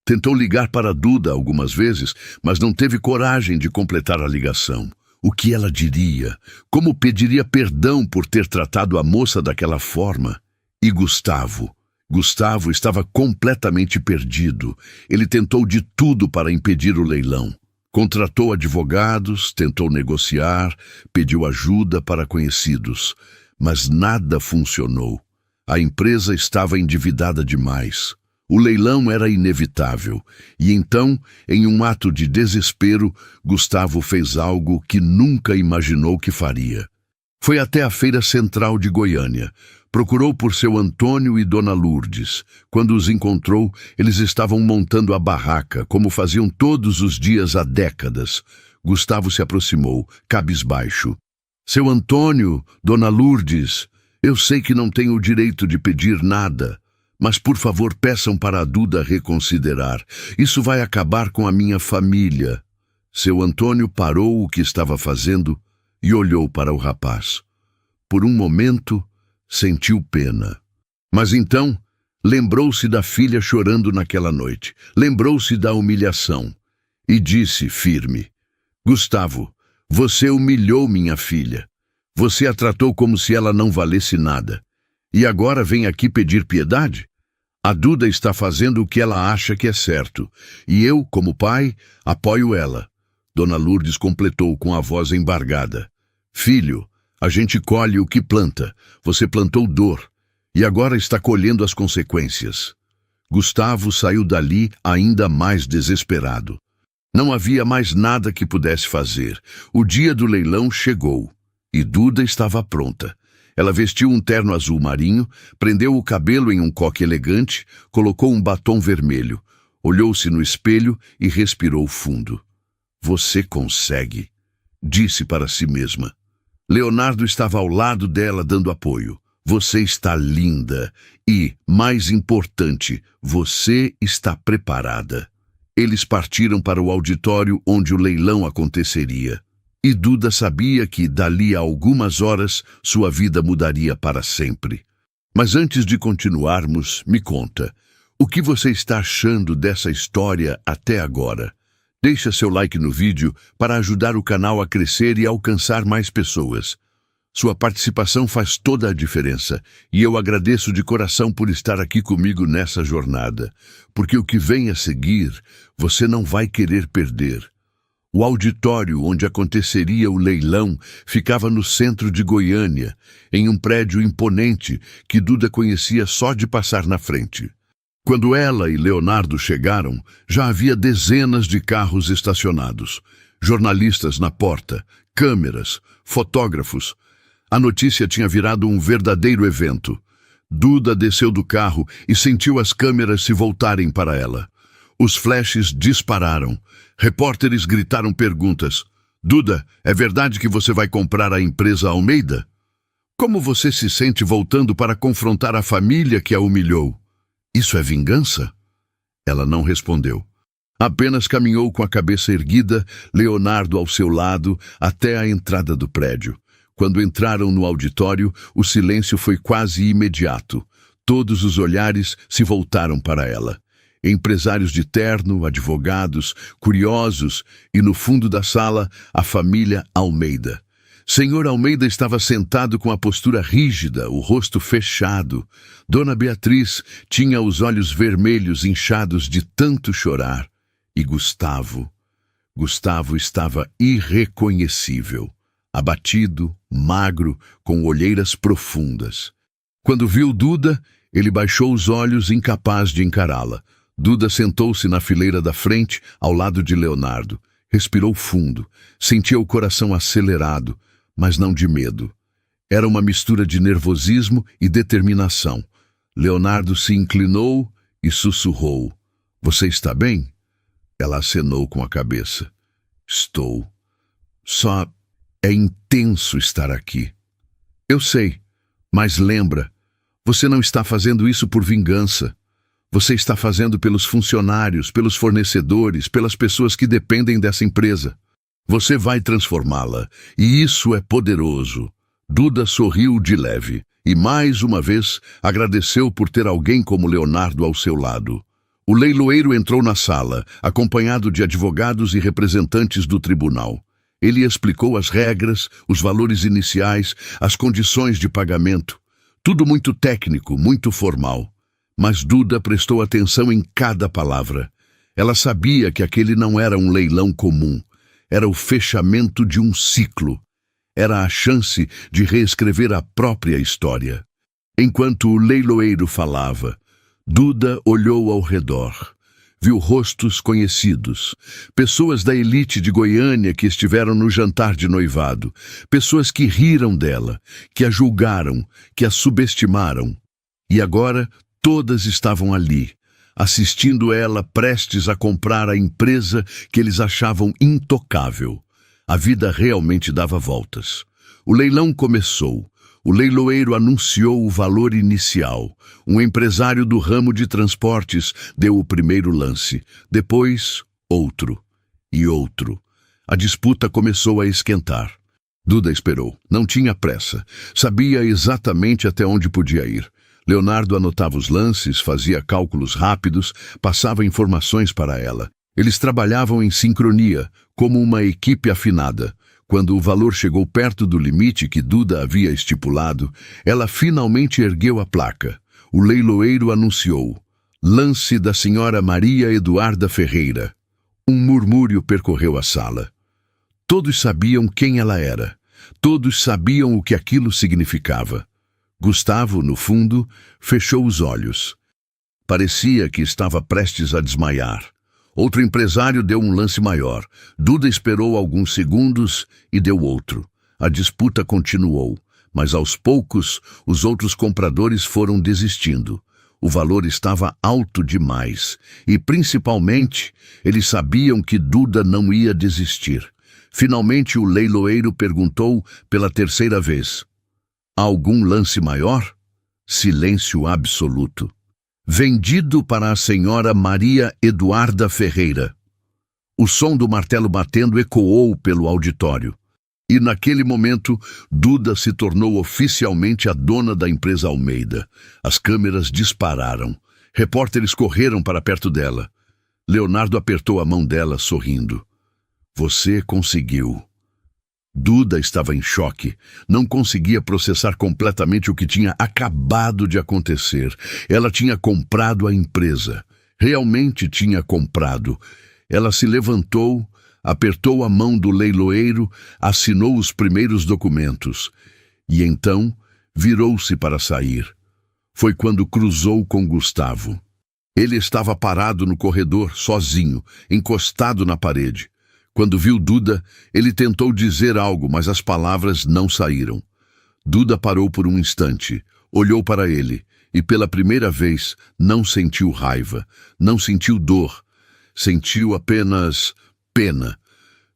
Tentou ligar para Duda algumas vezes, mas não teve coragem de completar a ligação. O que ela diria? Como pediria perdão por ter tratado a moça daquela forma? E Gustavo? Gustavo estava completamente perdido. Ele tentou de tudo para impedir o leilão. Contratou advogados, tentou negociar, pediu ajuda para conhecidos. Mas nada funcionou. A empresa estava endividada demais. O leilão era inevitável, e então, em um ato de desespero, Gustavo fez algo que nunca imaginou que faria. Foi até a Feira Central de Goiânia. Procurou por seu Antônio e Dona Lourdes. Quando os encontrou, eles estavam montando a barraca, como faziam todos os dias há décadas. Gustavo se aproximou, cabisbaixo. Seu Antônio, Dona Lourdes, eu sei que não tenho o direito de pedir nada, mas por favor peçam para a Duda reconsiderar. Isso vai acabar com a minha família. Seu Antônio parou o que estava fazendo e olhou para o rapaz. Por um momento, sentiu pena. Mas então, lembrou-se da filha chorando naquela noite. Lembrou-se da humilhação. E disse firme: Gustavo, você humilhou minha filha. Você a tratou como se ela não valesse nada. E agora vem aqui pedir piedade? A Duda está fazendo o que ela acha que é certo. E eu, como pai, apoio ela. Dona Lourdes completou com a voz embargada: Filho, a gente colhe o que planta. Você plantou dor. E agora está colhendo as consequências. Gustavo saiu dali ainda mais desesperado. Não havia mais nada que pudesse fazer. O dia do leilão chegou. E Duda estava pronta. Ela vestiu um terno azul marinho, prendeu o cabelo em um coque elegante, colocou um batom vermelho, olhou-se no espelho e respirou fundo. Você consegue, disse para si mesma. Leonardo estava ao lado dela dando apoio. Você está linda e, mais importante, você está preparada. Eles partiram para o auditório onde o leilão aconteceria. E Duda sabia que, dali a algumas horas, sua vida mudaria para sempre. Mas antes de continuarmos, me conta, o que você está achando dessa história até agora? Deixa seu like no vídeo para ajudar o canal a crescer e alcançar mais pessoas. Sua participação faz toda a diferença e eu agradeço de coração por estar aqui comigo nessa jornada, porque o que vem a seguir você não vai querer perder. O auditório onde aconteceria o leilão ficava no centro de Goiânia, em um prédio imponente que Duda conhecia só de passar na frente. Quando ela e Leonardo chegaram, já havia dezenas de carros estacionados, jornalistas na porta, câmeras, fotógrafos. A notícia tinha virado um verdadeiro evento. Duda desceu do carro e sentiu as câmeras se voltarem para ela. Os flashes dispararam. Repórteres gritaram perguntas. Duda, é verdade que você vai comprar a empresa Almeida? Como você se sente voltando para confrontar a família que a humilhou? Isso é vingança? Ela não respondeu. Apenas caminhou com a cabeça erguida, Leonardo ao seu lado, até a entrada do prédio. Quando entraram no auditório, o silêncio foi quase imediato. Todos os olhares se voltaram para ela. Empresários de terno, advogados, curiosos e, no fundo da sala, a família Almeida. Senhor Almeida estava sentado com a postura rígida, o rosto fechado. Dona Beatriz tinha os olhos vermelhos inchados de tanto chorar. E Gustavo estava irreconhecível, abatido, magro, com olheiras profundas. Quando viu Duda, ele baixou os olhos, incapaz de encará-la. Duda sentou-se na fileira da frente, ao lado de Leonardo. Respirou fundo, sentia o coração acelerado, mas não de medo. Era uma mistura de nervosismo e determinação. Leonardo se inclinou e sussurrou. Você está bem? Ela acenou com a cabeça. Estou. Só é intenso estar aqui. Eu sei, mas lembra, você não está fazendo isso por vingança. Você está fazendo pelos funcionários, pelos fornecedores, pelas pessoas que dependem dessa empresa. Você vai transformá-la, e isso é poderoso. Duda sorriu de leve e, mais uma vez, agradeceu por ter alguém como Leonardo ao seu lado. O leiloeiro entrou na sala, acompanhado de advogados e representantes do tribunal. Ele explicou as regras, os valores iniciais, as condições de pagamento. Tudo muito técnico, muito formal. Mas Duda prestou atenção em cada palavra. Ela sabia que aquele não era um leilão comum. Era o fechamento de um ciclo. Era a chance de reescrever a própria história. Enquanto o leiloeiro falava, Duda olhou ao redor. Viu rostos conhecidos, pessoas da elite de Goiânia que estiveram no jantar de noivado, pessoas que riram dela, que a julgaram, que a subestimaram. E agora todas estavam ali, assistindo ela prestes a comprar a empresa que eles achavam intocável. A vida realmente dava voltas. O leilão começou. O leiloeiro anunciou o valor inicial. Um empresário do ramo de transportes deu o primeiro lance. Depois, outro. E outro. A disputa começou a esquentar. Duda esperou. Não tinha pressa. Sabia exatamente até onde podia ir. Leonardo anotava os lances, fazia cálculos rápidos, passava informações para ela. Eles trabalhavam em sincronia, como uma equipe afinada. Quando o valor chegou perto do limite que Duda havia estipulado, ela finalmente ergueu a placa. O leiloeiro anunciou: lance da senhora Maria Eduarda Ferreira. Um murmúrio percorreu a sala. Todos sabiam quem ela era. Todos sabiam o que aquilo significava. Gustavo, no fundo, fechou os olhos. Parecia que estava prestes a desmaiar. Outro empresário deu um lance maior. Duda esperou alguns segundos e deu outro. A disputa continuou, mas aos poucos os outros compradores foram desistindo. O valor estava alto demais e, principalmente, eles sabiam que Duda não ia desistir. Finalmente o leiloeiro perguntou pela terceira vez: algum lance maior? Silêncio absoluto. Vendido para a senhora Maria Eduarda Ferreira. O som do martelo batendo ecoou pelo auditório. E naquele momento, Duda se tornou oficialmente a dona da empresa Almeida. As câmeras dispararam. Repórteres correram para perto dela. Leonardo apertou a mão dela, sorrindo. Você conseguiu. Duda estava em choque. Não conseguia processar completamente o que tinha acabado de acontecer. Ela tinha comprado a empresa. Realmente tinha comprado. Ela se levantou, apertou a mão do leiloeiro, assinou os primeiros documentos. E então virou-se para sair. Foi quando cruzou com Gustavo. Ele estava parado no corredor, sozinho, encostado na parede. Quando viu Duda, ele tentou dizer algo, mas as palavras não saíram. Duda parou por um instante, olhou para ele e, pela primeira vez, não sentiu raiva, não sentiu dor. Sentiu apenas pena.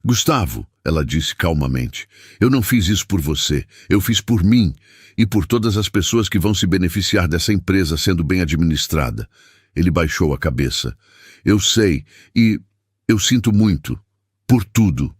Gustavo, ela disse calmamente, eu não fiz isso por você, eu fiz por mim e por todas as pessoas que vão se beneficiar dessa empresa sendo bem administrada. Ele baixou a cabeça. Eu sei e eu sinto muito. Por tudo.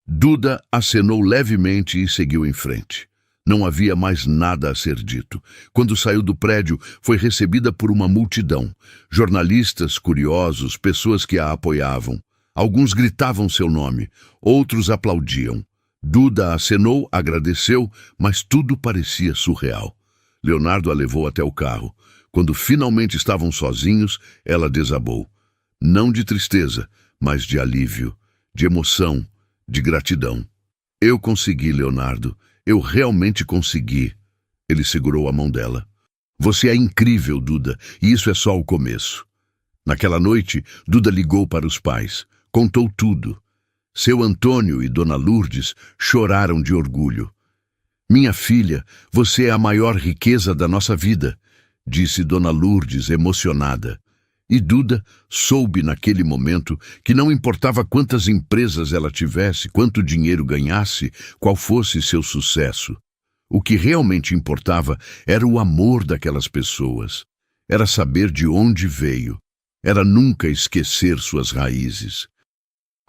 Duda acenou levemente e seguiu em frente. Não havia mais nada a ser dito. Quando saiu do prédio, foi recebida por uma multidão. Jornalistas, curiosos, pessoas que a apoiavam. Alguns gritavam seu nome, outros aplaudiam. Duda acenou, agradeceu, mas tudo parecia surreal. Leonardo a levou até o carro. Quando finalmente estavam sozinhos, ela desabou. Não de tristeza, mas de alívio. De emoção, de gratidão. Eu consegui, Leonardo. Eu realmente consegui. Ele segurou a mão dela. Você é incrível, Duda, e isso é só o começo. Naquela noite, Duda ligou para os pais. Contou tudo. Seu Antônio e Dona Lourdes choraram de orgulho. Minha filha, você é a maior riqueza da nossa vida, disse Dona Lourdes, emocionada. E Duda soube naquele momento que não importava quantas empresas ela tivesse, quanto dinheiro ganhasse, qual fosse seu sucesso. O que realmente importava era o amor daquelas pessoas. Era saber de onde veio. Era nunca esquecer suas raízes.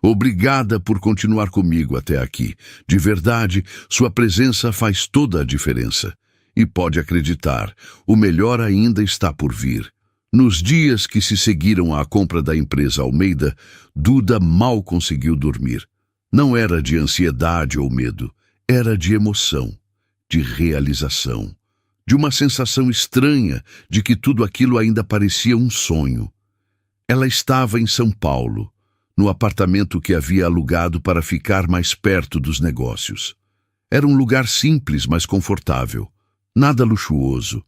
Obrigada por continuar comigo até aqui. De verdade, sua presença faz toda a diferença. E pode acreditar, o melhor ainda está por vir. Nos dias que se seguiram à compra da empresa Almeida, Duda mal conseguiu dormir. Não era de ansiedade ou medo, era de emoção, de realização, de uma sensação estranha de que tudo aquilo ainda parecia um sonho. Ela estava em São Paulo, no apartamento que havia alugado para ficar mais perto dos negócios. Era um lugar simples, mas confortável, nada luxuoso.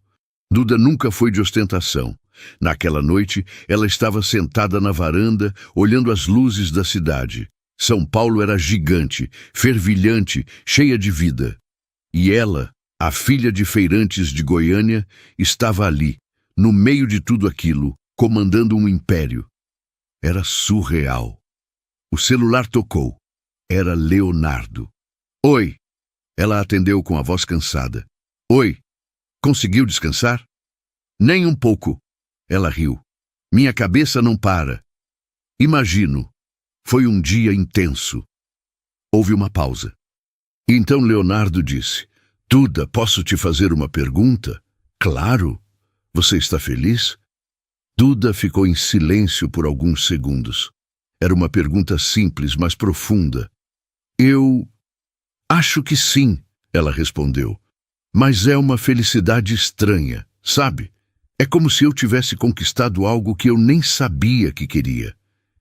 Duda nunca foi de ostentação. Naquela noite, ela estava sentada na varanda, olhando as luzes da cidade. São Paulo era gigante, fervilhante, cheia de vida. E ela, a filha de feirantes de Goiânia, estava ali, no meio de tudo aquilo, comandando um império. Era surreal. O celular tocou. Era Leonardo. Oi. Ela atendeu com a voz cansada. Oi, conseguiu descansar? Nem um pouco. Ela riu. Minha cabeça não para. Imagino. Foi um dia intenso. Houve uma pausa. Então Leonardo disse, Duda, posso te fazer uma pergunta? Claro. Você está feliz? Duda ficou em silêncio por alguns segundos. Era uma pergunta simples, mas profunda. Eu acho que sim, ela respondeu. Mas é uma felicidade estranha, sabe? É como se eu tivesse conquistado algo que eu nem sabia que queria.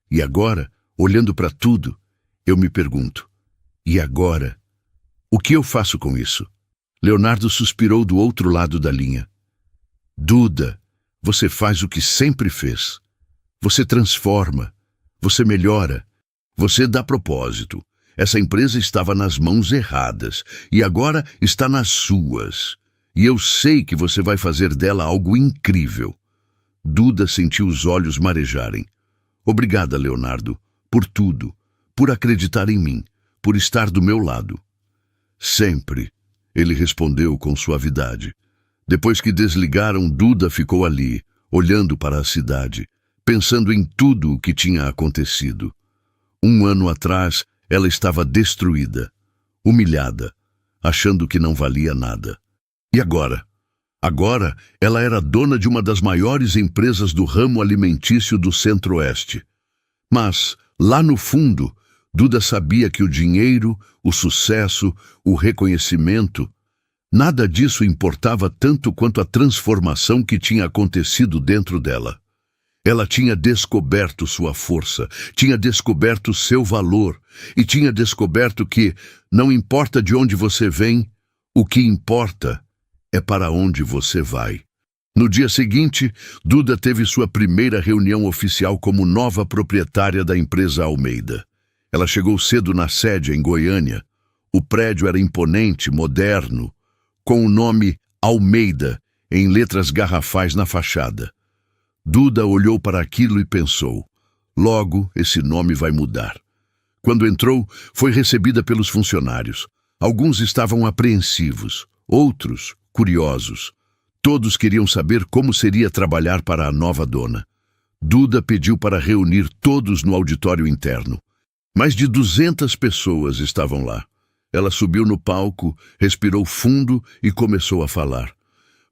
E agora, olhando para tudo, eu me pergunto, e agora? O que eu faço com isso? Leonardo suspirou do outro lado da linha. Duda, você faz o que sempre fez. Você transforma, você melhora, você dá propósito. Essa empresa estava nas mãos erradas e agora está nas suas. E eu sei que você vai fazer dela algo incrível. Duda sentiu os olhos marejarem. Obrigada, Leonardo, por tudo, por acreditar em mim, por estar do meu lado. Sempre, ele respondeu com suavidade. Depois que desligaram, Duda ficou ali, olhando para a cidade, pensando em tudo o que tinha acontecido. 1 ano atrás, ela estava destruída, humilhada, achando que não valia nada. E agora? Agora, ela era dona de uma das maiores empresas do ramo alimentício do Centro-Oeste. Mas, lá no fundo, Duda sabia que o dinheiro, o sucesso, o reconhecimento, nada disso importava tanto quanto a transformação que tinha acontecido dentro dela. Ela tinha descoberto sua força, tinha descoberto seu valor e tinha descoberto que, não importa de onde você vem, o que importa é para onde você vai. No dia seguinte, Duda teve sua primeira reunião oficial como nova proprietária da empresa Almeida. Ela chegou cedo na sede, em Goiânia. O prédio era imponente, moderno, com o nome Almeida em letras garrafais na fachada. Duda olhou para aquilo e pensou, logo esse nome vai mudar. Quando entrou, foi recebida pelos funcionários. Alguns estavam apreensivos, outros curiosos. Todos queriam saber como seria trabalhar para a nova dona. Duda pediu para reunir todos no auditório interno. Mais de 200 pessoas estavam lá. Ela subiu no palco, respirou fundo e começou a falar.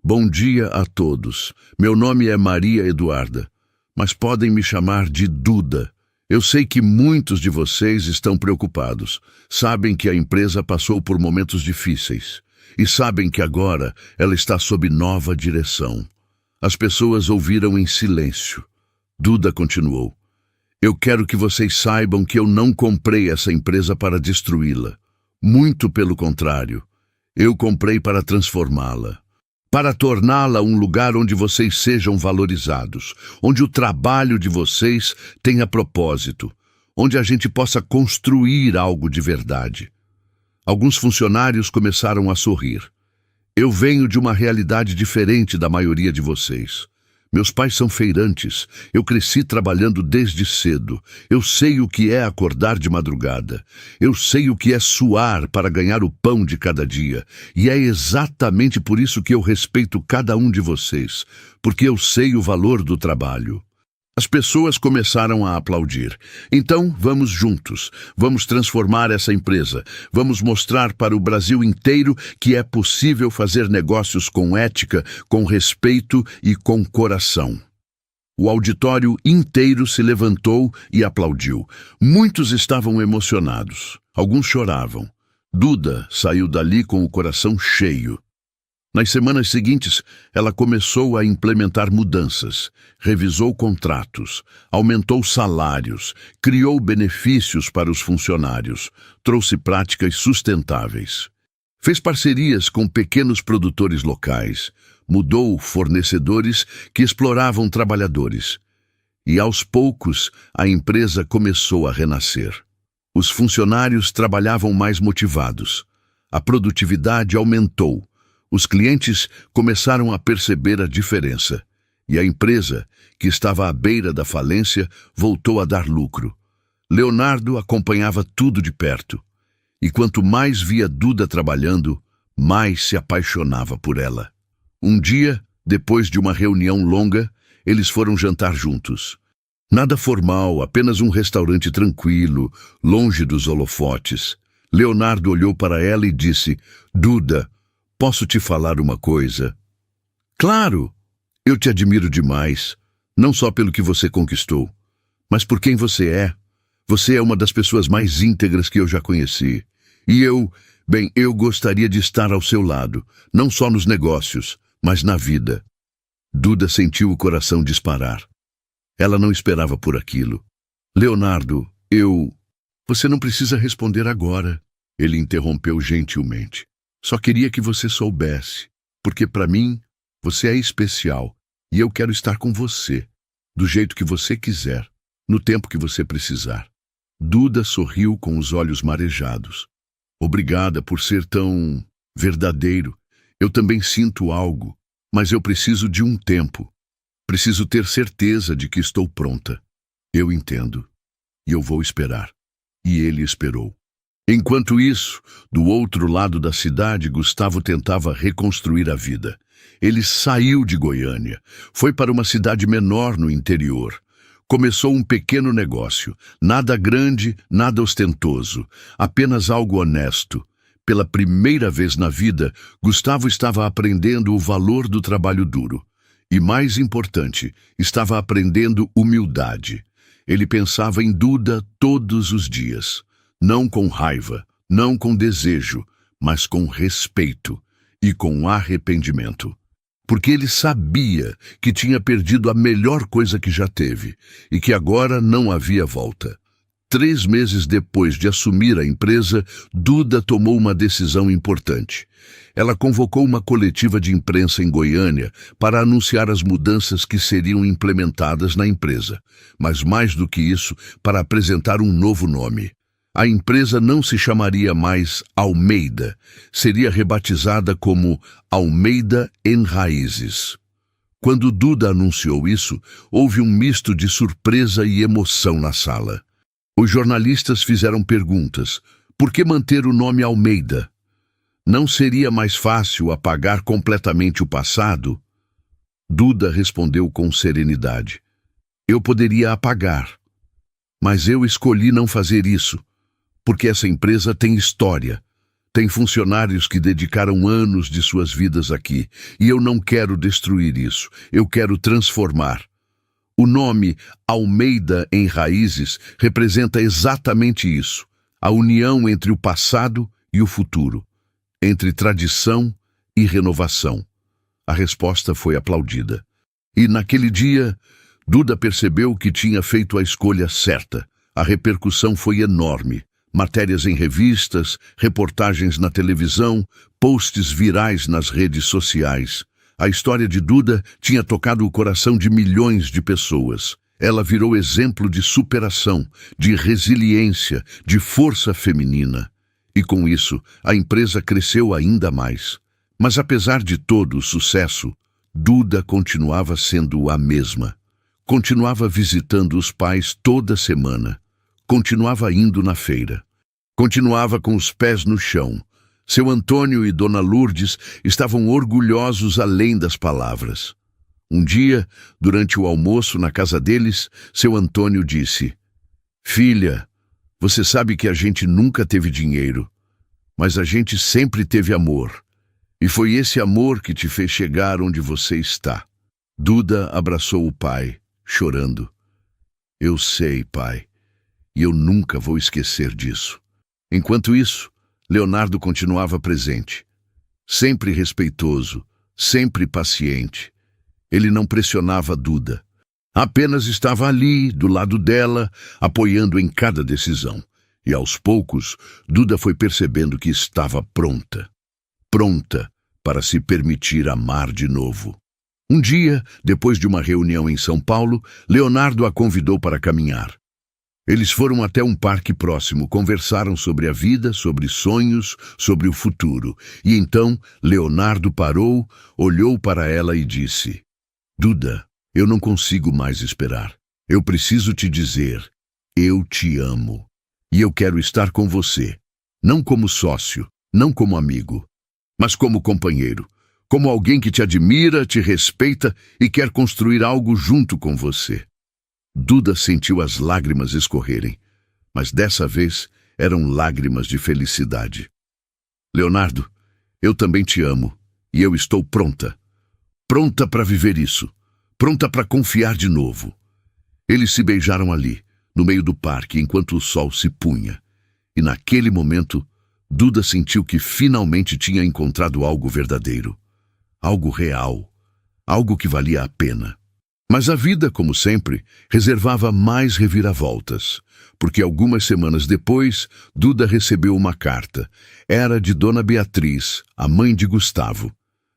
Bom dia a todos. Meu nome é Maria Eduarda, mas podem me chamar de Duda. Eu sei que muitos de vocês estão preocupados. Sabem que a empresa passou por momentos difíceis. E sabem que agora ela está sob nova direção. As pessoas ouviram em silêncio. Duda continuou. Eu quero que vocês saibam que eu não comprei essa empresa para destruí-la. Muito pelo contrário. Eu comprei para transformá-la. Para torná-la um lugar onde vocês sejam valorizados, onde o trabalho de vocês tenha propósito, onde a gente possa construir algo de verdade. Alguns funcionários começaram a sorrir. Eu venho de uma realidade diferente da maioria de vocês. Meus pais são feirantes. Eu cresci trabalhando desde cedo. Eu sei o que é acordar de madrugada. Eu sei o que é suar para ganhar o pão de cada dia. E é exatamente por isso que eu respeito cada um de vocês, porque eu sei o valor do trabalho. As pessoas começaram a aplaudir. Então, vamos juntos. Vamos transformar essa empresa. Vamos mostrar para o Brasil inteiro que é possível fazer negócios com ética, com respeito e com coração. O auditório inteiro se levantou e aplaudiu. Muitos estavam emocionados. Alguns choravam. Duda saiu dali com o coração cheio. Nas semanas seguintes, ela começou a implementar mudanças, revisou contratos, aumentou salários, criou benefícios para os funcionários, trouxe práticas sustentáveis. Fez parcerias com pequenos produtores locais, mudou fornecedores que exploravam trabalhadores. E aos poucos, a empresa começou a renascer. Os funcionários trabalhavam mais motivados. A produtividade aumentou. Os clientes começaram a perceber a diferença, e a empresa, que estava à beira da falência, voltou a dar lucro. Leonardo acompanhava tudo de perto. E quanto mais via Duda trabalhando, mais se apaixonava por ela. Um dia, depois de uma reunião longa, eles foram jantar juntos. Nada formal, apenas um restaurante tranquilo, longe dos holofotes. Leonardo olhou para ela e disse: Duda, posso te falar uma coisa? Claro! Eu te admiro demais, não só pelo que você conquistou, mas por quem você é. Você é uma das pessoas mais íntegras que eu já conheci. E eu gostaria de estar ao seu lado, não só nos negócios, mas na vida. Duda sentiu o coração disparar. Ela não esperava por aquilo. Leonardo, Você não precisa responder agora. Ele interrompeu gentilmente. Só queria que você soubesse, porque para mim, você é especial. E eu quero estar com você, do jeito que você quiser, no tempo que você precisar. Duda sorriu com os olhos marejados. Obrigada por ser tão verdadeiro. Eu também sinto algo, mas eu preciso de um tempo. Preciso ter certeza de que estou pronta. Eu entendo. E eu vou esperar. E ele esperou. Enquanto isso, do outro lado da cidade, Gustavo tentava reconstruir a vida. Ele saiu de Goiânia, foi para uma cidade menor no interior. Começou um pequeno negócio, nada grande, nada ostentoso, apenas algo honesto. Pela primeira vez na vida, Gustavo estava aprendendo o valor do trabalho duro. E mais importante, estava aprendendo humildade. Ele pensava em Duda todos os dias. Não com raiva, não com desejo, mas com respeito e com arrependimento. Porque ele sabia que tinha perdido a melhor coisa que já teve e que agora não havia volta. 3 meses depois de assumir a empresa, Duda tomou uma decisão importante. Ela convocou uma coletiva de imprensa em Goiânia para anunciar as mudanças que seriam implementadas na empresa, mas mais do que isso, para apresentar um novo nome. A empresa não se chamaria mais Almeida, seria rebatizada como Almeida em Raízes. Quando Duda anunciou isso, houve um misto de surpresa e emoção na sala. Os jornalistas fizeram perguntas. Por que manter o nome Almeida? Não seria mais fácil apagar completamente o passado? Duda respondeu com serenidade. Eu poderia apagar, mas eu escolhi não fazer isso. Porque essa empresa tem história, tem funcionários que dedicaram anos de suas vidas aqui, e eu não quero destruir isso, eu quero transformar. O nome Almeida em Raízes representa exatamente isso, a união entre o passado e o futuro, entre tradição e renovação. A resposta foi aplaudida. E naquele dia, Duda percebeu que tinha feito a escolha certa. A repercussão foi enorme. Matérias em revistas, reportagens na televisão, posts virais nas redes sociais. A história de Duda tinha tocado o coração de milhões de pessoas. Ela virou exemplo de superação, de resiliência, de força feminina. E com isso, a empresa cresceu ainda mais. Mas apesar de todo o sucesso, Duda continuava sendo a mesma. Continuava visitando os pais toda semana. Continuava indo na feira. Continuava com os pés no chão. Seu Antônio e Dona Lourdes estavam orgulhosos além das palavras. Um dia, durante o almoço na casa deles, seu Antônio disse: Filha, você sabe que a gente nunca teve dinheiro, mas a gente sempre teve amor. E foi esse amor que te fez chegar onde você está. Duda abraçou o pai, chorando. Eu sei, pai. E eu nunca vou esquecer disso. Enquanto isso, Leonardo continuava presente. Sempre respeitoso, sempre paciente. Ele não pressionava Duda. Apenas estava ali, do lado dela, apoiando em cada decisão. E aos poucos, Duda foi percebendo que estava pronta. Pronta para se permitir amar de novo. Um dia, depois de uma reunião em São Paulo, Leonardo a convidou para caminhar. Eles foram até um parque próximo, conversaram sobre a vida, sobre sonhos, sobre o futuro. E então, Leonardo parou, olhou para ela e disse: Duda, eu não consigo mais esperar. Eu preciso te dizer, eu te amo. E eu quero estar com você. Não como sócio, não como amigo, mas como companheiro, como alguém que te admira, te respeita e quer construir algo junto com você. Duda sentiu as lágrimas escorrerem, mas dessa vez eram lágrimas de felicidade. Leonardo, eu também te amo e eu estou pronta. Pronta para viver isso, pronta para confiar de novo. Eles se beijaram ali, no meio do parque, enquanto o sol se punha. E naquele momento, Duda sentiu que finalmente tinha encontrado algo verdadeiro. Algo real. Algo que valia a pena. Mas a vida, como sempre, reservava mais reviravoltas, porque algumas semanas depois, Duda recebeu uma carta. Era de Dona Beatriz, a mãe de Gustavo.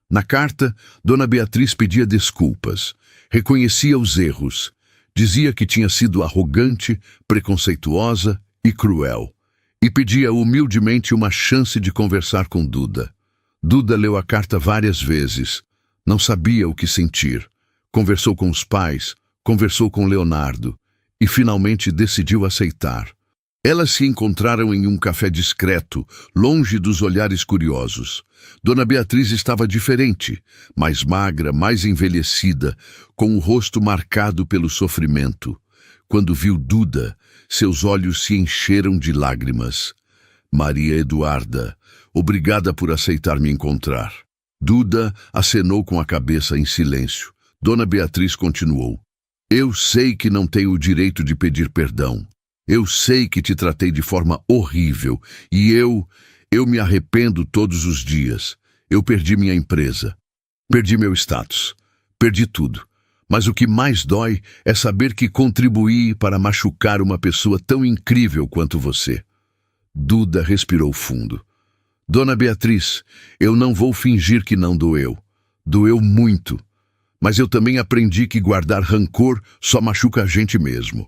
Na carta, Dona Beatriz pedia desculpas, reconhecia os erros, dizia que tinha sido arrogante, preconceituosa e cruel, e pedia humildemente uma chance de conversar com Duda. Duda leu a carta várias vezes, não sabia o que sentir. Conversou com os pais, conversou com Leonardo e finalmente decidiu aceitar. Elas se encontraram em um café discreto, longe dos olhares curiosos. Dona Beatriz estava diferente, mais magra, mais envelhecida, com o rosto marcado pelo sofrimento. Quando viu Duda, seus olhos se encheram de lágrimas. Maria Eduarda, obrigada por aceitar me encontrar. Duda acenou com a cabeça em silêncio. Dona Beatriz continuou. Eu sei que não tenho o direito de pedir perdão. Eu sei que te tratei de forma horrível e eu me arrependo todos os dias. Eu perdi minha empresa, perdi meu status, perdi tudo. Mas o que mais dói é saber que contribuí para machucar uma pessoa tão incrível quanto você. Duda respirou fundo. Dona Beatriz, eu não vou fingir que não doeu. Doeu muito. Mas eu também aprendi que guardar rancor só machuca a gente mesmo.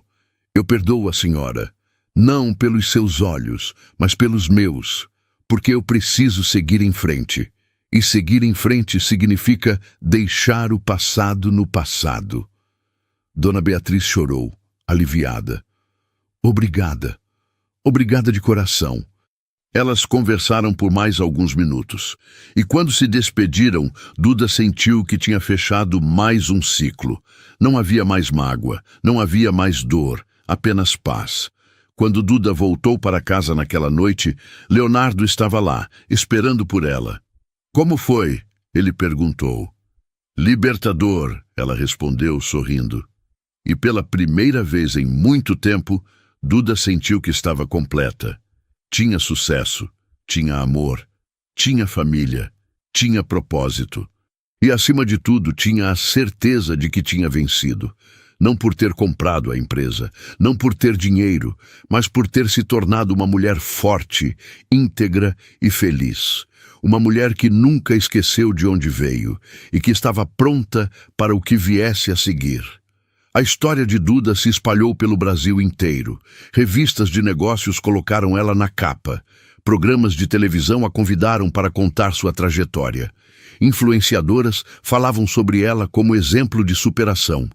Eu perdoo a senhora, não pelos seus olhos, mas pelos meus, porque eu preciso seguir em frente. E seguir em frente significa deixar o passado no passado. Dona Beatriz chorou, aliviada. Obrigada. Obrigada de coração. Elas conversaram por mais alguns minutos, e quando se despediram, Duda sentiu que tinha fechado mais um ciclo. Não havia mais mágoa, não havia mais dor, apenas paz. Quando Duda voltou para casa naquela noite, Leonardo estava lá, esperando por ela. Como foi? Ele perguntou. Libertador, ela respondeu, sorrindo. E pela primeira vez em muito tempo, Duda sentiu que estava completa. Tinha sucesso, tinha amor, tinha família, tinha propósito. E, acima de tudo, tinha a certeza de que tinha vencido. Não por ter comprado a empresa, não por ter dinheiro, mas por ter se tornado uma mulher forte, íntegra e feliz. Uma mulher que nunca esqueceu de onde veio e que estava pronta para o que viesse a seguir. A história de Duda se espalhou pelo Brasil inteiro. Revistas de negócios colocaram ela na capa. Programas de televisão a convidaram para contar sua trajetória. Influenciadoras falavam sobre ela como exemplo de superação.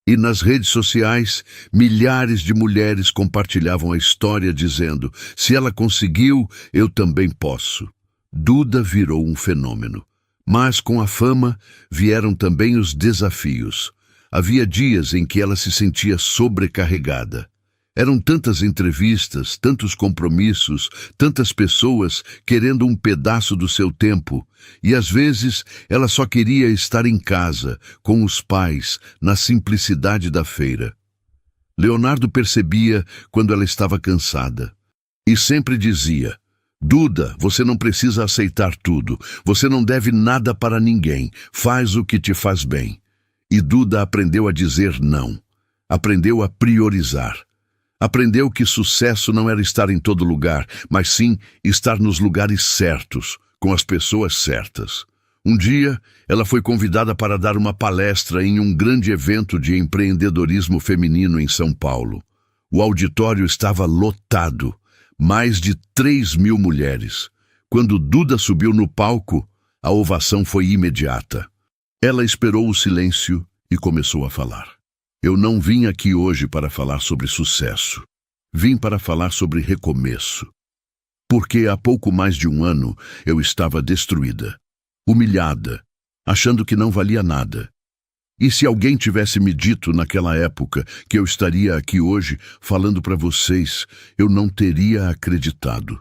E nas redes sociais, milhares de mulheres compartilhavam a história dizendo: se ela conseguiu, eu também posso. Duda virou um fenômeno. Mas com a fama vieram também os desafios. Havia dias em que ela se sentia sobrecarregada. Eram tantas entrevistas, tantos compromissos, tantas pessoas querendo um pedaço do seu tempo, e às vezes ela só queria estar em casa, com os pais, na simplicidade da feira. Leonardo percebia quando ela estava cansada, e sempre dizia: Duda, você não precisa aceitar tudo, você não deve nada para ninguém, faz o que te faz bem. E Duda aprendeu a dizer não, aprendeu a priorizar. Aprendeu que sucesso não era estar em todo lugar, mas sim estar nos lugares certos, com as pessoas certas. Um dia, ela foi convidada para dar uma palestra em um grande evento de empreendedorismo feminino em São Paulo. O auditório estava lotado, mais de 3.000 mulheres. Quando Duda subiu no palco, a ovação foi imediata. Ela esperou o silêncio e começou a falar. Eu não vim aqui hoje para falar sobre sucesso. Vim para falar sobre recomeço. porque há pouco mais de um ano eu estava destruída, humilhada, achando que não valia nada. E se alguém tivesse me dito naquela época que eu estaria aqui hoje falando para vocês, eu não teria acreditado.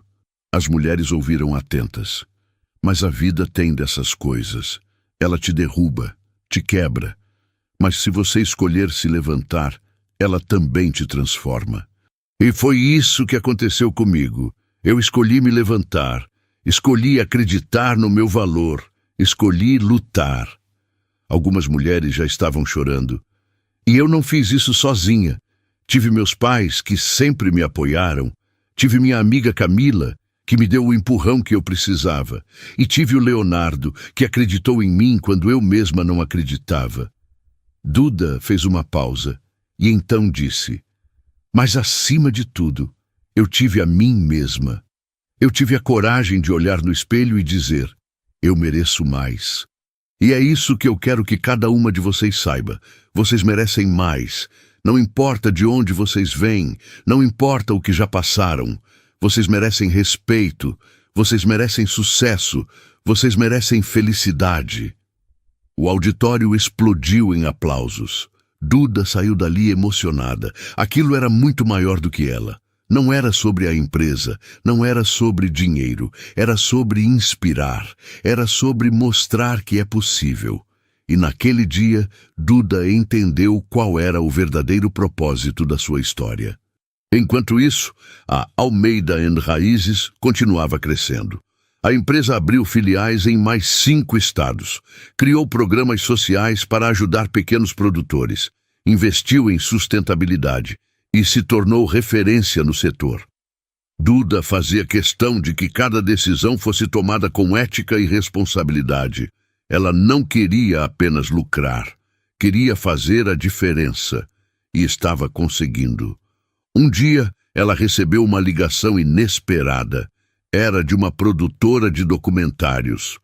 As mulheres ouviram atentas. Mas a vida tem dessas coisas. Ela te derruba, te quebra. Mas se você escolher se levantar, ela também te transforma. E foi isso que aconteceu comigo. Eu escolhi me levantar, escolhi acreditar no meu valor, escolhi lutar. Algumas mulheres já estavam chorando. E eu não fiz isso sozinha. Tive meus pais, que sempre me apoiaram. Tive minha amiga Camila, que me deu o empurrão que eu precisava. E tive o Leonardo, que acreditou em mim quando eu mesma não acreditava. Duda fez uma pausa e então disse: mas acima de tudo, eu tive a mim mesma. Eu tive a coragem de olhar no espelho e dizer: eu mereço mais. E é isso que eu quero que cada uma de vocês saiba. Vocês merecem mais. Não importa de onde vocês vêm, não importa o que já passaram. Vocês merecem respeito, vocês merecem sucesso, vocês merecem felicidade. O auditório explodiu em aplausos. Duda saiu dali emocionada. Aquilo era muito maior do que ela. Não era sobre a empresa, não era sobre dinheiro, era sobre inspirar, era sobre mostrar que é possível. E naquele dia, Duda entendeu qual era o verdadeiro propósito da sua história. Enquanto isso, a Almeida Raízes continuava crescendo. A empresa abriu filiais em mais 5 estados, criou programas sociais para ajudar pequenos produtores, investiu em sustentabilidade e se tornou referência no setor. Duda fazia questão de que cada decisão fosse tomada com ética e responsabilidade. Ela não queria apenas lucrar, queria fazer a diferença e estava conseguindo. Um dia, ela recebeu uma ligação inesperada. Era de uma produtora de documentários.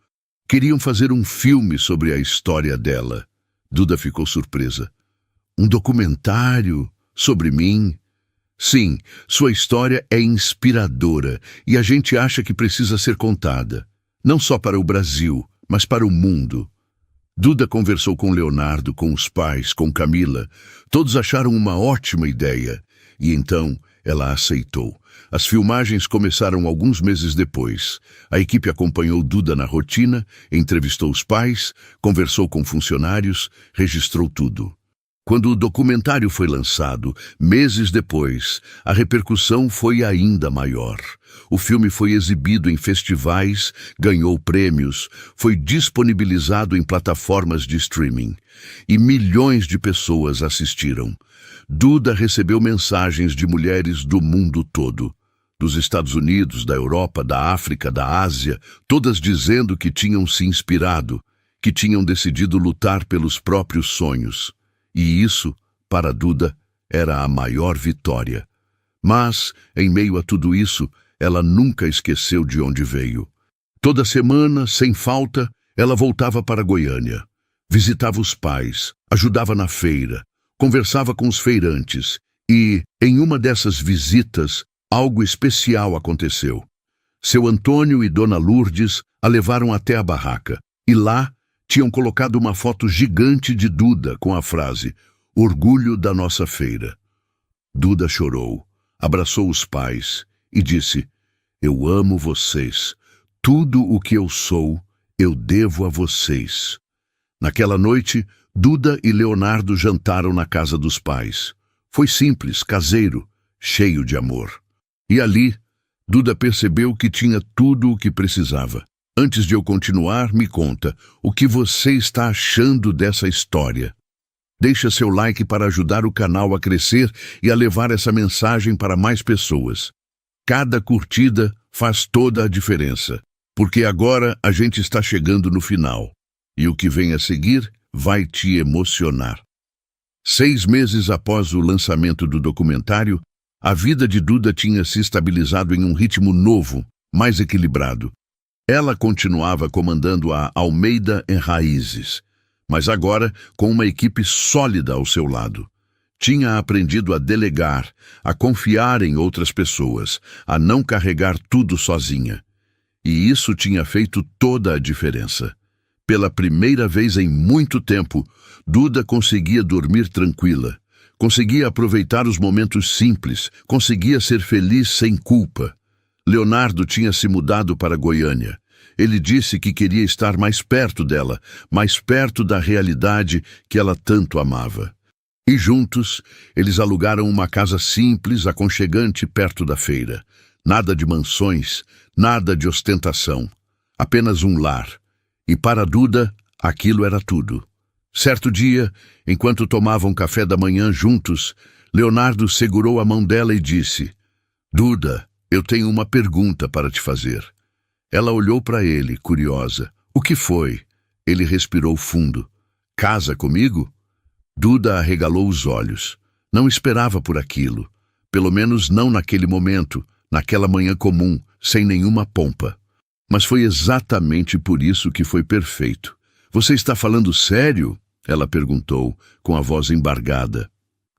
Queriam fazer um filme sobre a história dela. Duda ficou surpresa. Um documentário sobre mim? Sim, sua história é inspiradora e a gente acha que precisa ser contada. Não só para o Brasil, mas para o mundo. Duda conversou com Leonardo, com os pais, com Camila. Todos acharam uma ótima ideia. E então ela aceitou. As filmagens começaram alguns meses depois. A equipe acompanhou Duda na rotina, entrevistou os pais, conversou com funcionários, registrou tudo. Quando o documentário foi lançado, meses depois, a repercussão foi ainda maior. O filme foi exibido em festivais, ganhou prêmios, foi disponibilizado em plataformas de streaming. E milhões de pessoas assistiram. Duda recebeu mensagens de mulheres do mundo todo. Dos Estados Unidos, da Europa, da África, da Ásia, todas dizendo que tinham se inspirado, que tinham decidido lutar pelos próprios sonhos. E isso, para Duda, era a maior vitória. Mas, em meio a tudo isso, ela nunca esqueceu de onde veio. Toda semana, sem falta, ela voltava para Goiânia. Visitava os pais, ajudava na feira, conversava com os feirantes e, em uma dessas visitas, algo especial aconteceu. Seu Antônio e Dona Lourdes a levaram até a barraca e lá tinham colocado uma foto gigante de Duda com a frase "Orgulho da nossa feira". Duda chorou, abraçou os pais e disse: "Eu amo vocês. Tudo o que eu sou, eu devo a vocês". Naquela noite, Duda e Leonardo jantaram na casa dos pais. Foi simples, caseiro, cheio de amor. E ali, Duda percebeu que tinha tudo o que precisava. Antes de eu continuar, me conta, o que você está achando dessa história? Deixa seu like para ajudar o canal a crescer e a levar essa mensagem para mais pessoas. Cada curtida faz toda a diferença, porque agora a gente está chegando no final. E o que vem a seguir vai te emocionar. 6 meses após o lançamento do documentário, a vida de Duda tinha se estabilizado em um ritmo novo, mais equilibrado. Ela continuava comandando a Almeida Raízes, mas agora com uma equipe sólida ao seu lado. Tinha aprendido a delegar, a confiar em outras pessoas, a não carregar tudo sozinha. E isso tinha feito toda a diferença. Pela primeira vez em muito tempo, Duda conseguia dormir tranquila, conseguia aproveitar os momentos simples, conseguia ser feliz sem culpa. Leonardo tinha se mudado para Goiânia. Ele disse que queria estar mais perto dela, mais perto da realidade que ela tanto amava. E juntos, eles alugaram uma casa simples, aconchegante perto da feira. Nada de mansões, nada de ostentação. Apenas um lar. E para Duda, aquilo era tudo. Certo dia, enquanto tomavam café da manhã juntos, Leonardo segurou a mão dela e disse: "Duda, eu tenho uma pergunta para te fazer." Ela olhou para ele, curiosa. "O que foi?" Ele respirou fundo. "Casa comigo?" Duda arregalou os olhos. Não esperava por aquilo. Pelo menos não naquele momento, naquela manhã comum, sem nenhuma pompa. Mas foi exatamente por isso que foi perfeito. "Você está falando sério?" Ela perguntou, com a voz embargada.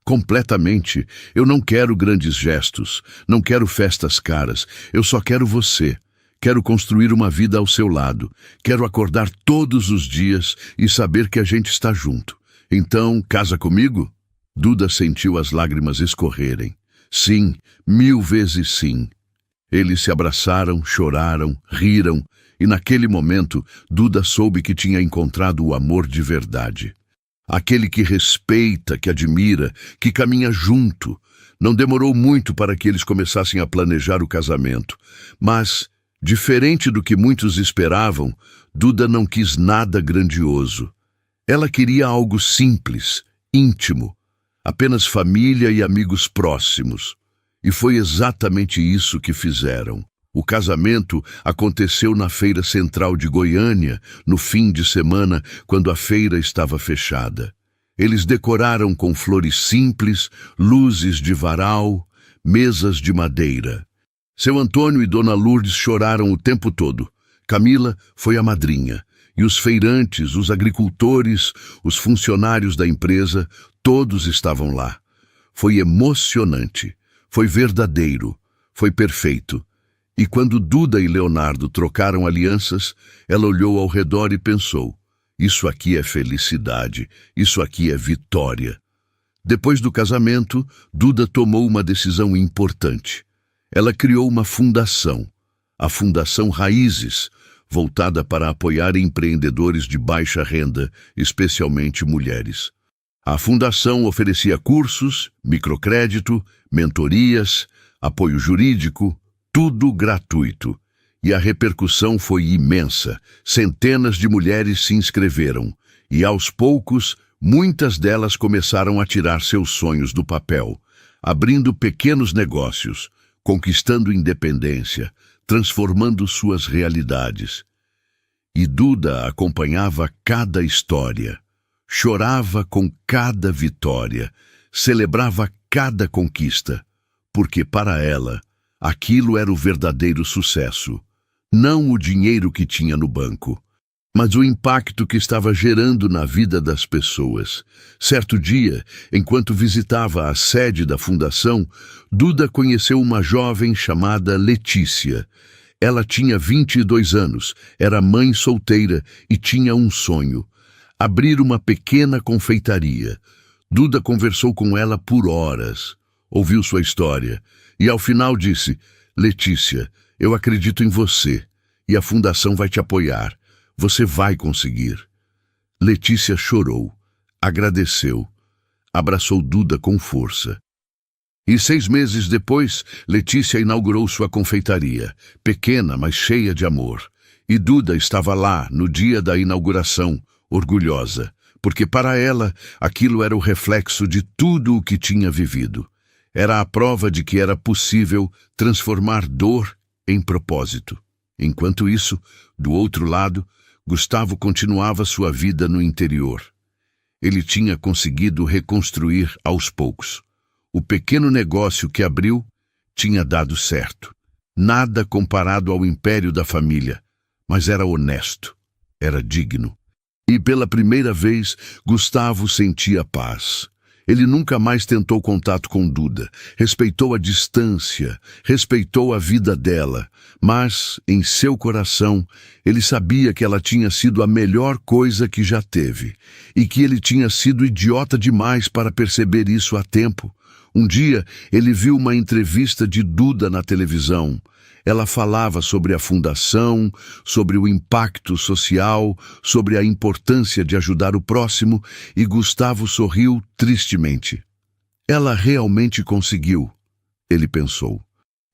"Completamente. Eu não quero grandes gestos, não quero festas caras. Eu só quero você. Quero construir uma vida ao seu lado. Quero acordar todos os dias e saber que a gente está junto. Então, casa comigo?" Duda sentiu as lágrimas escorrerem. Sim, 1000 vezes sim. Eles se abraçaram, choraram, riram, e naquele momento, Duda soube que tinha encontrado o amor de verdade. Aquele que respeita, que admira, que caminha junto. Não demorou muito para que eles começassem a planejar o casamento. Mas, diferente do que muitos esperavam, Duda não quis nada grandioso. Ela queria algo simples, íntimo, apenas família e amigos próximos. E foi exatamente isso que fizeram. O casamento aconteceu na Feira Central de Goiânia, no fim de semana, quando a feira estava fechada. Eles decoraram com flores simples, luzes de varal, mesas de madeira. Seu Antônio e Dona Lourdes choraram o tempo todo. Camila foi a madrinha. E os feirantes, os agricultores, os funcionários da empresa, todos estavam lá. Foi emocionante, foi verdadeiro, foi perfeito. E quando Duda e Leonardo trocaram alianças, ela olhou ao redor e pensou: isso aqui é felicidade, isso aqui é vitória. Depois do casamento, Duda tomou uma decisão importante. Ela criou uma fundação, a Fundação Raízes, voltada para apoiar empreendedores de baixa renda, especialmente mulheres. A fundação oferecia cursos, microcrédito, mentorias, apoio jurídico, tudo gratuito. E a repercussão foi imensa. Centenas de mulheres se inscreveram e, aos poucos, muitas delas começaram a tirar seus sonhos do papel, abrindo pequenos negócios, conquistando independência, transformando suas realidades. E Duda acompanhava cada história, chorava com cada vitória, celebrava cada conquista, porque para ela aquilo era o verdadeiro sucesso, não o dinheiro que tinha no banco, mas o impacto que estava gerando na vida das pessoas. Certo dia, enquanto visitava a sede da fundação, Duda conheceu uma jovem chamada Letícia. Ela tinha 22 anos, era mãe solteira e tinha um sonho: abrir uma pequena confeitaria. Duda conversou com ela por horas, ouviu sua história e ao final disse: "Letícia, eu acredito em você e a fundação vai te apoiar. Você vai conseguir." Letícia chorou, agradeceu, abraçou Duda com força. E 6 meses depois, Letícia inaugurou sua confeitaria, pequena, mas cheia de amor. E Duda estava lá, no dia da inauguração, orgulhosa, porque para ela aquilo era o reflexo de tudo o que tinha vivido. Era a prova de que era possível transformar dor em propósito. Enquanto isso, do outro lado, Gustavo continuava sua vida no interior. Ele tinha conseguido reconstruir aos poucos. O pequeno negócio que abriu tinha dado certo. Nada comparado ao império da família, mas era honesto, era digno. E pela primeira vez, Gustavo sentia paz. Ele nunca mais tentou contato com Duda, respeitou a distância, respeitou a vida dela, mas, em seu coração, ele sabia que ela tinha sido a melhor coisa que já teve, e que ele tinha sido idiota demais para perceber isso a tempo. Um dia, ele viu uma entrevista de Duda na televisão. Ela falava sobre a fundação, sobre o impacto social, sobre a importância de ajudar o próximo, e Gustavo sorriu tristemente. Ela realmente conseguiu, ele pensou.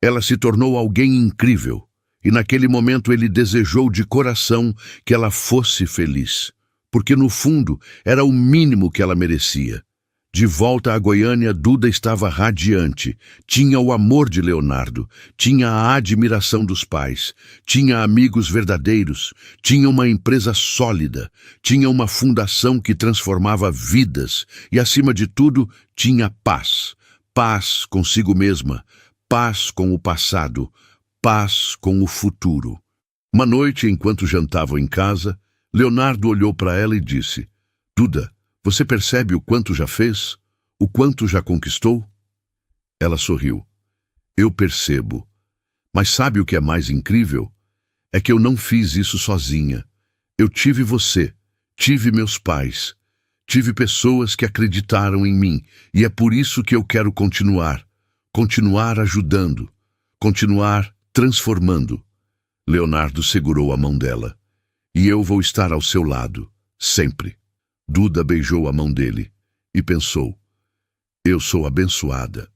Ela se tornou alguém incrível, e naquele momento ele desejou de coração que ela fosse feliz, porque no fundo era o mínimo que ela merecia. De volta a Goiânia, Duda estava radiante. Tinha o amor de Leonardo, tinha a admiração dos pais, tinha amigos verdadeiros, tinha uma empresa sólida, tinha uma fundação que transformava vidas e, acima de tudo, tinha paz. Paz consigo mesma, paz com o passado, paz com o futuro. Uma noite, enquanto jantavam em casa, Leonardo olhou para ela e disse: Duda, você percebe o quanto já fez? O quanto já conquistou? Ela sorriu. Eu percebo. Mas sabe o que é mais incrível? É que eu não fiz isso sozinha. Eu tive você, tive meus pais, tive pessoas que acreditaram em mim, e é por isso que eu quero continuar ajudando, continuar transformando. Leonardo segurou a mão dela. E eu vou estar ao seu lado, sempre. Duda beijou a mão dele e pensou: eu sou abençoada.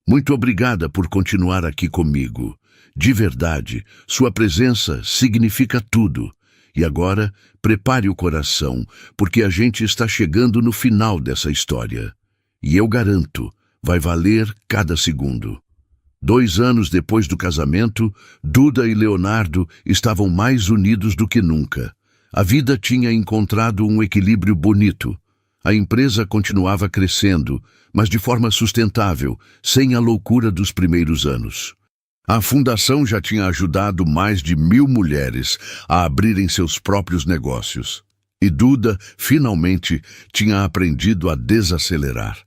Muito obrigada por continuar aqui comigo. De verdade, sua presença significa tudo. E agora, prepare o coração, porque a gente está chegando no final dessa história. E eu garanto, vai valer cada segundo. 2 anos depois do casamento, Duda e Leonardo estavam mais unidos do que nunca. A vida tinha encontrado um equilíbrio bonito. A empresa continuava crescendo, mas de forma sustentável, sem a loucura dos primeiros anos. A fundação já tinha ajudado mais de 1000 mulheres a abrirem seus próprios negócios. E Duda, finalmente, tinha aprendido a desacelerar.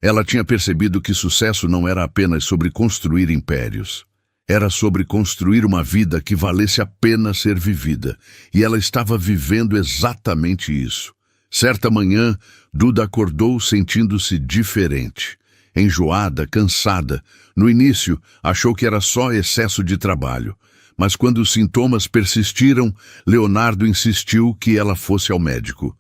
Ela tinha percebido que sucesso não era apenas sobre construir impérios. Era sobre construir uma vida que valesse a pena ser vivida, e ela estava vivendo exatamente isso. Certa manhã, Duda acordou sentindo-se diferente. Enjoada, cansada. No início, achou que era só excesso de trabalho, mas quando os sintomas persistiram, Leonardo insistiu que ela fosse ao médico.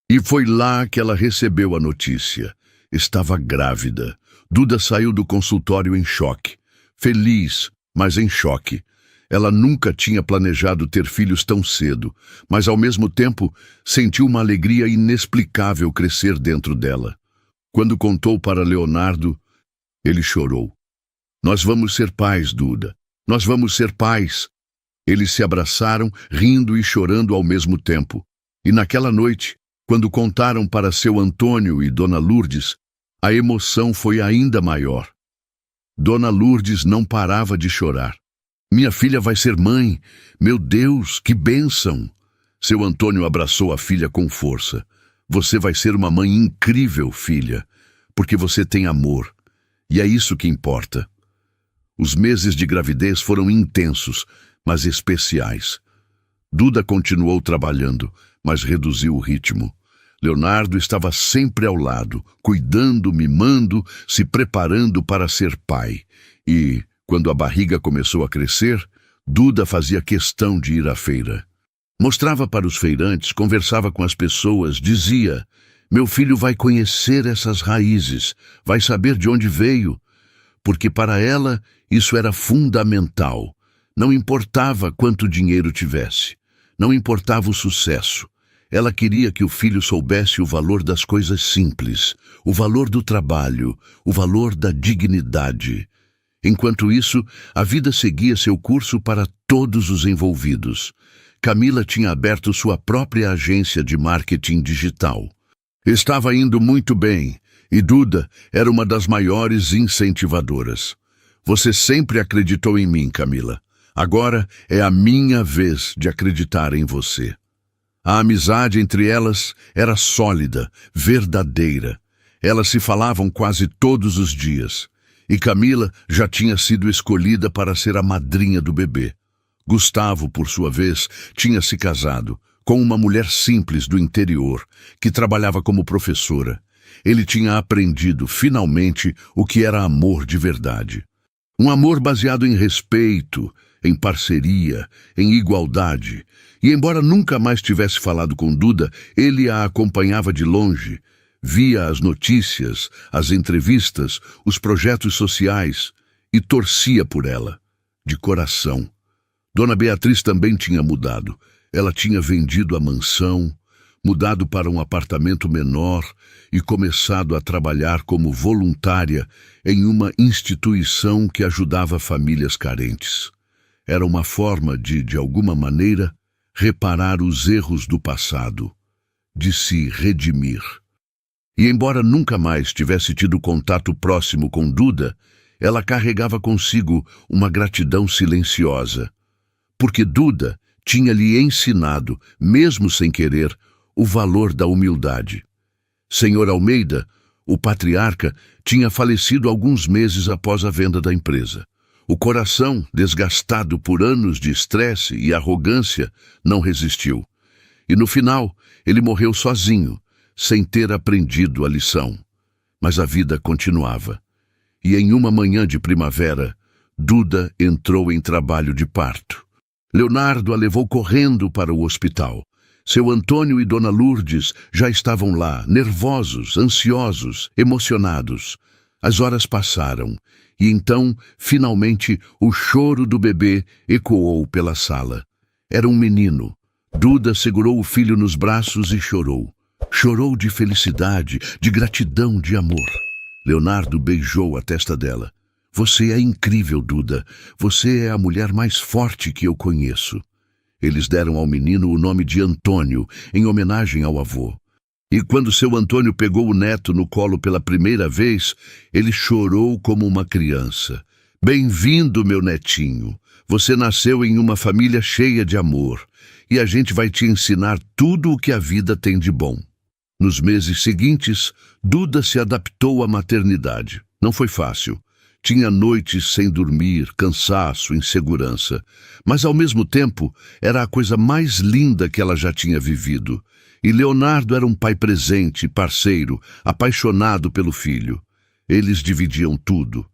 E foi lá que ela recebeu a notícia. Estava grávida. Duda saiu do consultório em choque. Feliz, mas em choque. Ela nunca tinha planejado ter filhos tão cedo, mas ao mesmo tempo sentiu uma alegria inexplicável crescer dentro dela. Quando contou para Leonardo, ele chorou. Nós vamos ser pais, Duda. Nós vamos ser pais. Eles se abraçaram, rindo e chorando ao mesmo tempo. E naquela noite, quando contaram para seu Antônio e Dona Lourdes, a emoção foi ainda maior. Dona Lourdes não parava de chorar. Minha filha vai ser mãe. Meu Deus, que bênção! Seu Antônio abraçou a filha com força. Você vai ser uma mãe incrível, filha, porque você tem amor. E é isso que importa. Os meses de gravidez foram intensos, mas especiais. Duda continuou trabalhando, mas reduziu o ritmo. Leonardo estava sempre ao lado, cuidando, mimando, se preparando para ser pai. E, quando a barriga começou a crescer, Duda fazia questão de ir à feira. Mostrava para os feirantes, conversava com as pessoas, dizia: meu filho vai conhecer essas raízes, vai saber de onde veio. Porque para ela isso era fundamental. Não importava quanto dinheiro tivesse, não importava o sucesso. Ela queria que o filho soubesse o valor das coisas simples, o valor do trabalho, o valor da dignidade. Enquanto isso, a vida seguia seu curso para todos os envolvidos. Camila tinha aberto sua própria agência de marketing digital. Estava indo muito bem, e Duda era uma das maiores incentivadoras. Você sempre acreditou em mim, Camila. Agora é a minha vez de acreditar em você. A amizade entre elas era sólida, verdadeira. Elas se falavam quase todos os dias, e Camila já tinha sido escolhida para ser a madrinha do bebê. Gustavo, por sua vez, tinha se casado com uma mulher simples do interior, que trabalhava como professora. Ele tinha aprendido, finalmente, o que era amor de verdade. Um amor baseado em respeito, em parceria, em igualdade. E embora nunca mais tivesse falado com Duda, ele a acompanhava de longe, via as notícias, as entrevistas, os projetos sociais e torcia por ela, de coração. Dona Beatriz também tinha mudado. Ela tinha vendido a mansão, mudado para um apartamento menor e começado a trabalhar como voluntária em uma instituição que ajudava famílias carentes. Era uma forma de alguma maneira, reparar os erros do passado, de se redimir. E embora nunca mais tivesse tido contato próximo com Duda, ela carregava consigo uma gratidão silenciosa, porque Duda tinha lhe ensinado, mesmo sem querer, o valor da humildade. Senhor Almeida, o patriarca, tinha falecido alguns meses após a venda da empresa. O coração, desgastado por anos de estresse e arrogância, não resistiu. E no final, ele morreu sozinho, sem ter aprendido a lição. Mas a vida continuava. E em uma manhã de primavera, Duda entrou em trabalho de parto. Leonardo a levou correndo para o hospital. Seu Antônio e Dona Lourdes já estavam lá, nervosos, ansiosos, emocionados. As horas passaram, e então, finalmente, o choro do bebê ecoou pela sala. Era um menino. Duda segurou o filho nos braços e chorou. Chorou de felicidade, de gratidão, de amor. Leonardo beijou a testa dela. Você é incrível, Duda. Você é a mulher mais forte que eu conheço. Eles deram ao menino o nome de Antônio, em homenagem ao avô. E quando seu Antônio pegou o neto no colo pela primeira vez, ele chorou como uma criança. Bem-vindo, meu netinho. Você nasceu em uma família cheia de amor, e a gente vai te ensinar tudo o que a vida tem de bom. Nos meses seguintes, Duda se adaptou à maternidade. Não foi fácil. Tinha noites sem dormir, cansaço, insegurança. Mas, ao mesmo tempo, era a coisa mais linda que ela já tinha vivido. E Leonardo era um pai presente, parceiro, apaixonado pelo filho. Eles dividiam tudo.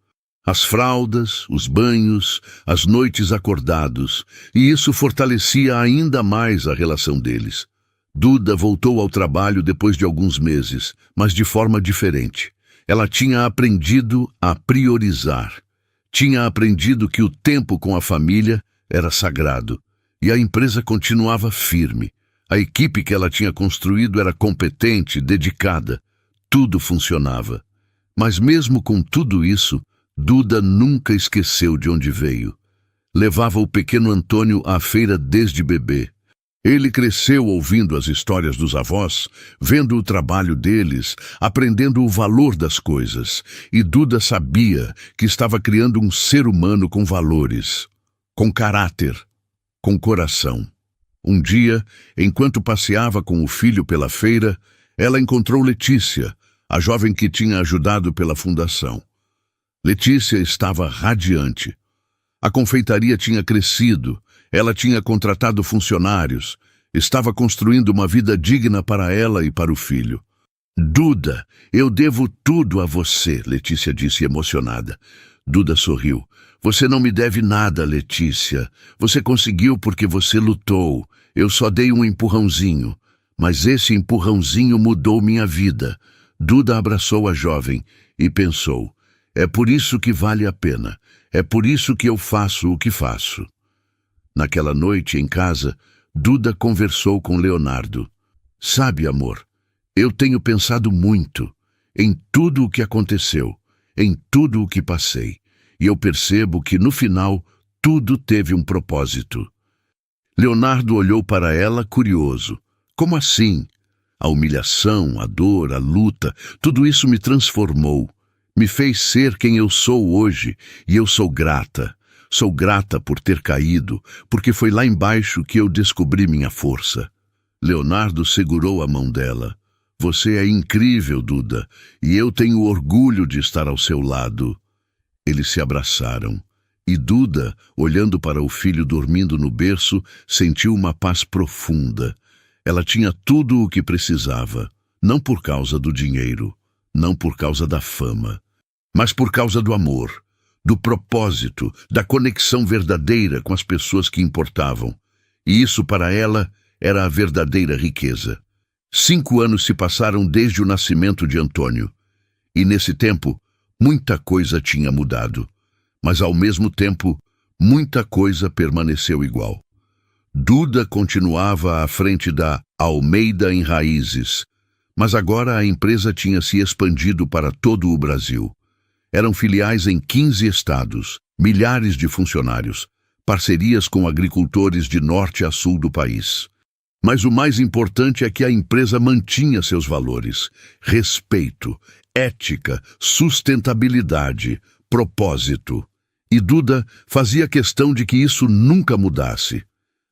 As fraldas, os banhos, as noites acordados. E isso fortalecia ainda mais a relação deles. Duda voltou ao trabalho depois de alguns meses, mas de forma diferente. Ela tinha aprendido a priorizar. Tinha aprendido que o tempo com a família era sagrado. E a empresa continuava firme. A equipe que ela tinha construído era competente, dedicada. Tudo funcionava. Mas mesmo com tudo isso, Duda nunca esqueceu de onde veio. Levava o pequeno Antônio à feira desde bebê. Ele cresceu ouvindo as histórias dos avós, vendo o trabalho deles, aprendendo o valor das coisas. E Duda sabia que estava criando um ser humano com valores, com caráter, com coração. Um dia, enquanto passeava com o filho pela feira, ela encontrou Letícia, a jovem que tinha ajudado pela fundação. Letícia estava radiante. A confeitaria tinha crescido. Ela tinha contratado funcionários, estava construindo uma vida digna para ela e para o filho. Duda, eu devo tudo a você, Letícia disse emocionada. Duda sorriu. Você não me deve nada, Letícia. Você conseguiu porque você lutou. Eu só dei um empurrãozinho. Mas esse empurrãozinho mudou minha vida. Duda abraçou a jovem e pensou, é por isso que vale a pena. É por isso que eu faço o que faço. Naquela noite, em casa, Duda conversou com Leonardo. Sabe, amor, eu tenho pensado muito em tudo o que aconteceu, em tudo o que passei, e eu percebo que, no final, tudo teve um propósito. Leonardo olhou para ela curioso. Como assim? A humilhação, a dor, a luta, tudo isso me transformou, me fez ser quem eu sou hoje, e eu sou grata. Sou grata por ter caído, porque foi lá embaixo que eu descobri minha força. Leonardo segurou a mão dela. Você é incrível, Duda, e eu tenho orgulho de estar ao seu lado. Eles se abraçaram, e Duda, olhando para o filho dormindo no berço, sentiu uma paz profunda. Ela tinha tudo o que precisava, não por causa do dinheiro, não por causa da fama, mas por causa do amor, do propósito, da conexão verdadeira com as pessoas que importavam. E isso para ela era a verdadeira riqueza. 5 anos se passaram desde o nascimento de Antônio, e nesse tempo, muita coisa tinha mudado, mas ao mesmo tempo, muita coisa permaneceu igual. Duda continuava à frente da Almeida em Raízes, mas agora a empresa tinha se expandido para todo o Brasil. Eram filiais em 15 estados, milhares de funcionários, parcerias com agricultores de norte a sul do país. Mas o mais importante é que a empresa mantinha seus valores: respeito, ética, sustentabilidade, propósito. E Duda fazia questão de que isso nunca mudasse.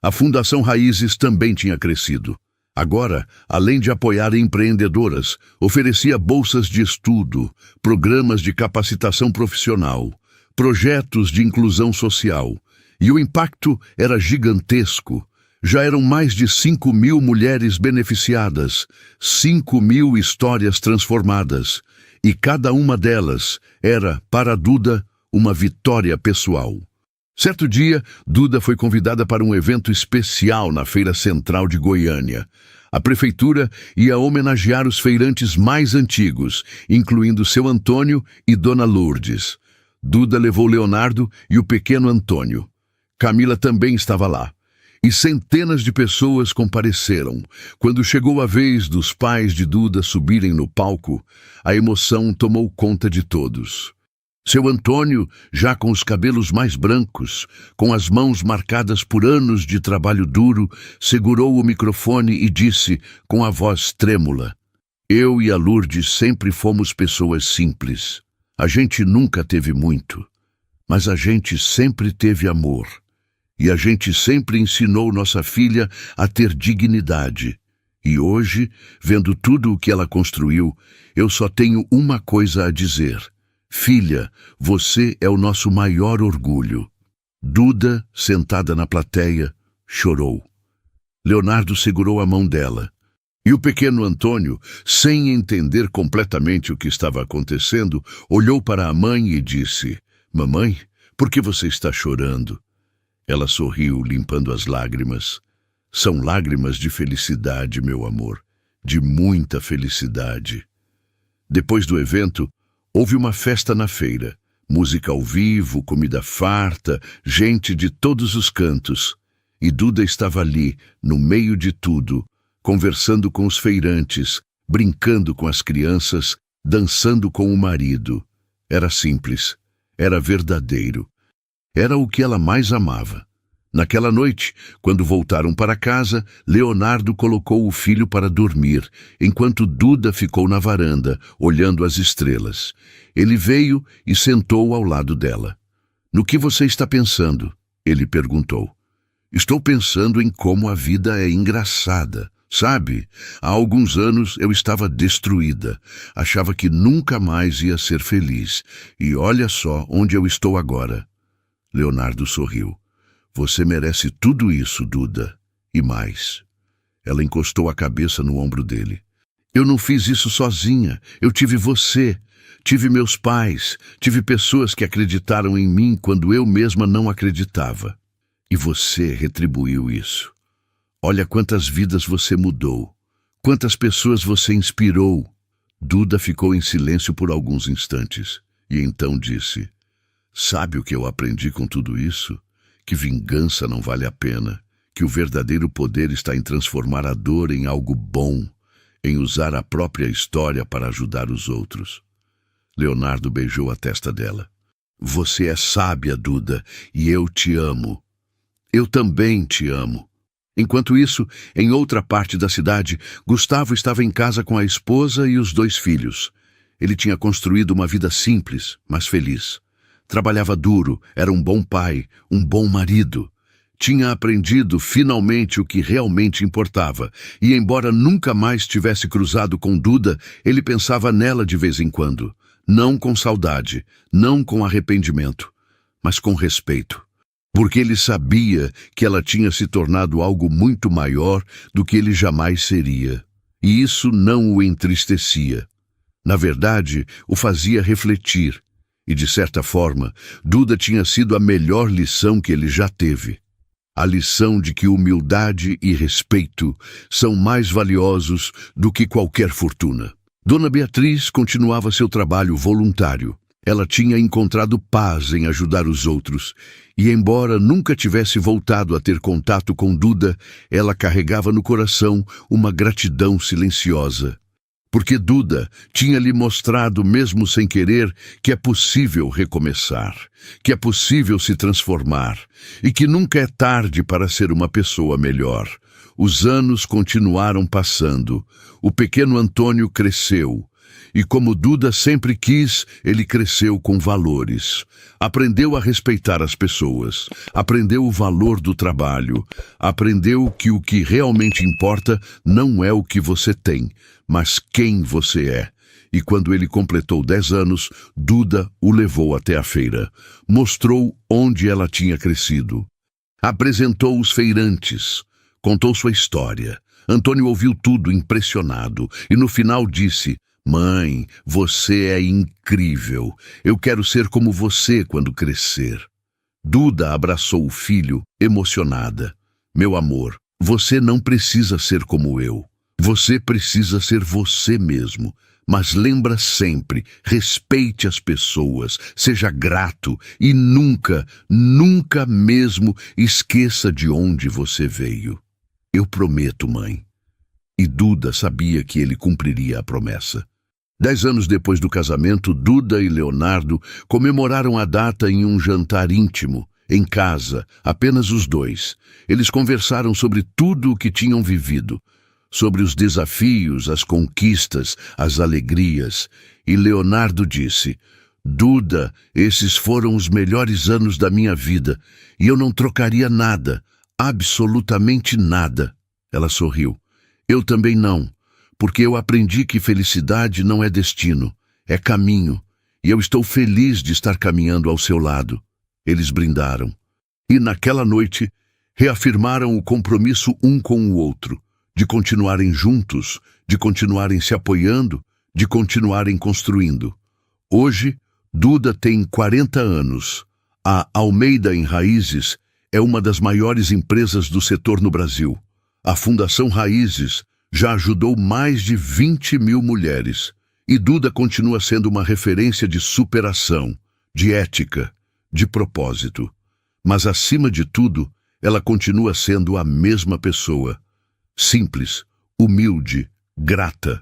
A Fundação Raízes também tinha crescido. Agora, além de apoiar empreendedoras, oferecia bolsas de estudo, programas de capacitação profissional, projetos de inclusão social. E o impacto era gigantesco. Já eram mais de 5.000 mulheres beneficiadas, 5.000 histórias transformadas, e cada uma delas era, para Duda, uma vitória pessoal. Certo dia, Duda foi convidada para um evento especial na Feira Central de Goiânia. A prefeitura ia homenagear os feirantes mais antigos, incluindo seu Antônio e Dona Lourdes. Duda levou Leonardo e o pequeno Antônio. Camila também estava lá. E centenas de pessoas compareceram. Quando chegou a vez dos pais de Duda subirem no palco, a emoção tomou conta de todos. Seu Antônio, já com os cabelos mais brancos, com as mãos marcadas por anos de trabalho duro, segurou o microfone e disse, com a voz trêmula: "Eu e a Lourdes sempre fomos pessoas simples. A gente nunca teve muito, mas a gente sempre teve amor. E a gente sempre ensinou nossa filha a ter dignidade. E hoje, vendo tudo o que ela construiu, eu só tenho uma coisa a dizer. Filha, você é o nosso maior orgulho." Duda, sentada na plateia, chorou. Leonardo segurou a mão dela. E o pequeno Antônio, sem entender completamente o que estava acontecendo, olhou para a mãe e disse: "Mamãe, por que você está chorando?" Ela sorriu, limpando as lágrimas. "São lágrimas de felicidade, meu amor, de muita felicidade." Depois do evento, houve uma festa na feira. Música ao vivo, comida farta, gente de todos os cantos. E Duda estava ali, no meio de tudo, conversando com os feirantes, brincando com as crianças, dançando com o marido. Era simples, era verdadeiro. Era o que ela mais amava. Naquela noite, quando voltaram para casa, Leonardo colocou o filho para dormir, enquanto Duda ficou na varanda, olhando as estrelas. Ele veio e sentou ao lado dela. "No que você está pensando?" ele perguntou. "Estou pensando em como a vida é engraçada. Sabe, há alguns anos eu estava destruída. Achava que nunca mais ia ser feliz. E olha só onde eu estou agora." Leonardo sorriu. "Você merece tudo isso, Duda, e mais." Ela encostou a cabeça no ombro dele. "Eu não fiz isso sozinha. Eu tive você. Tive meus pais. Tive pessoas que acreditaram em mim quando eu mesma não acreditava. E você retribuiu isso. Olha quantas vidas você mudou. Quantas pessoas você inspirou." Duda ficou em silêncio por alguns instantes e então disse: "Sabe o que eu aprendi com tudo isso? Que vingança não vale a pena, que o verdadeiro poder está em transformar a dor em algo bom, em usar a própria história para ajudar os outros." Leonardo beijou a testa dela. "Você é sábia, Duda, e eu te amo." "Eu também te amo." Enquanto isso, em outra parte da cidade, Gustavo estava em casa com a esposa e os 2 filhos. Ele tinha construído uma vida simples, mas feliz. Trabalhava duro, era um bom pai, um bom marido. tinha aprendido finalmente o que realmente importava, e embora nunca mais tivesse cruzado com Duda, ele pensava nela de vez em quando. Não com saudade, não com arrependimento, mas com respeito. Porque ele sabia que ela tinha se tornado algo muito maior do que ele jamais seria. E isso não o entristecia. Na verdade, o fazia refletir. E, de certa forma, Duda tinha sido a melhor lição que ele já teve. A lição de que humildade e respeito são mais valiosos do que qualquer fortuna. Dona Beatriz continuava seu trabalho voluntário. Ela tinha encontrado paz em ajudar os outros, e embora nunca tivesse voltado a ter contato com Duda, ela carregava no coração uma gratidão silenciosa. Porque Duda tinha lhe mostrado, mesmo sem querer, que é possível recomeçar, que é possível se transformar, e que nunca é tarde para ser uma pessoa melhor. Os anos continuaram passando. O pequeno Antônio cresceu. E como Duda sempre quis, ele cresceu com valores. Aprendeu a respeitar as pessoas. Aprendeu o valor do trabalho. Aprendeu que o que realmente importa não é o que você tem, mas quem você é. E quando ele completou 10 anos, Duda o levou até a feira. Mostrou onde ela tinha crescido. Apresentou os feirantes. Contou sua história. Antônio ouviu tudo impressionado e no final disse: "Mãe, você é incrível. Eu quero ser como você quando crescer." Duda abraçou o filho, emocionada. "Meu amor, você não precisa ser como eu. Você precisa ser você mesmo. Mas lembra sempre, respeite as pessoas, seja grato e nunca, nunca mesmo esqueça de onde você veio." "Eu prometo, mãe." E Duda sabia que ele cumpriria a promessa. 10 anos depois do casamento, Duda e Leonardo comemoraram a data em um jantar íntimo, em casa, apenas os dois. Eles conversaram sobre tudo o que tinham vivido, sobre os desafios, as conquistas, as alegrias. E Leonardo disse: "Duda, esses foram os melhores anos da minha vida, e eu não trocaria nada, absolutamente nada." Ela sorriu. "Eu também não. Porque eu aprendi que felicidade não é destino, é caminho, e eu estou feliz de estar caminhando ao seu lado." Eles brindaram. E naquela noite, reafirmaram o compromisso um com o outro, de continuarem juntos, de continuarem se apoiando, de continuarem construindo. Hoje, Duda tem 40 anos. A Almeida em Raízes é uma das maiores empresas do setor no Brasil. A Fundação Raízes já ajudou mais de 20.000 mulheres. E Duda continua sendo uma referência de superação, de ética, de propósito. Mas, acima de tudo, ela continua sendo a mesma pessoa. Simples, humilde, grata.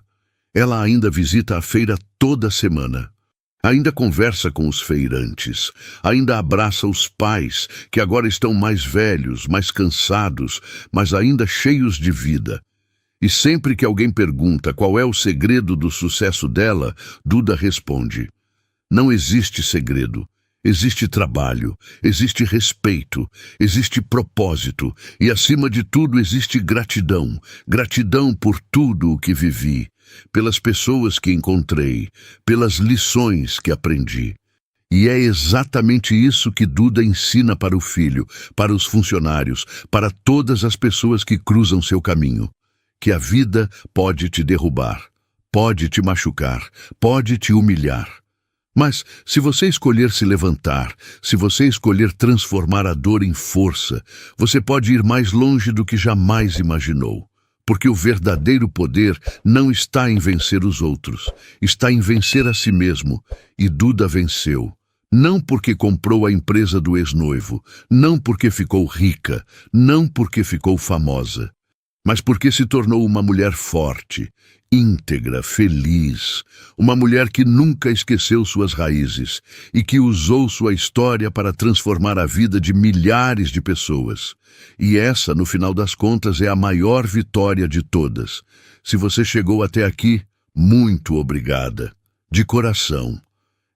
Ela ainda visita a feira toda semana. Ainda conversa com os feirantes. Ainda abraça os pais, que agora estão mais velhos, mais cansados, mas ainda cheios de vida. E sempre que alguém pergunta qual é o segredo do sucesso dela, Duda responde: "Não existe segredo. Existe trabalho, existe respeito, existe propósito e, acima de tudo, existe gratidão. Gratidão por tudo o que vivi, pelas pessoas que encontrei, pelas lições que aprendi." E é exatamente isso que Duda ensina para o filho, para os funcionários, para todas as pessoas que cruzam seu caminho. Que a vida pode te derrubar, pode te machucar, pode te humilhar. Mas, se você escolher se levantar, se você escolher transformar a dor em força, você pode ir mais longe do que jamais imaginou. Porque o verdadeiro poder não está em vencer os outros, está em vencer a si mesmo. E Duda venceu. Não porque comprou a empresa do ex-noivo, não porque ficou rica, não porque ficou famosa, mas porque se tornou uma mulher forte, íntegra, feliz, uma mulher que nunca esqueceu suas raízes e que usou sua história para transformar a vida de milhares de pessoas. E essa, no final das contas, é a maior vitória de todas. Se você chegou até aqui, muito obrigada. De coração.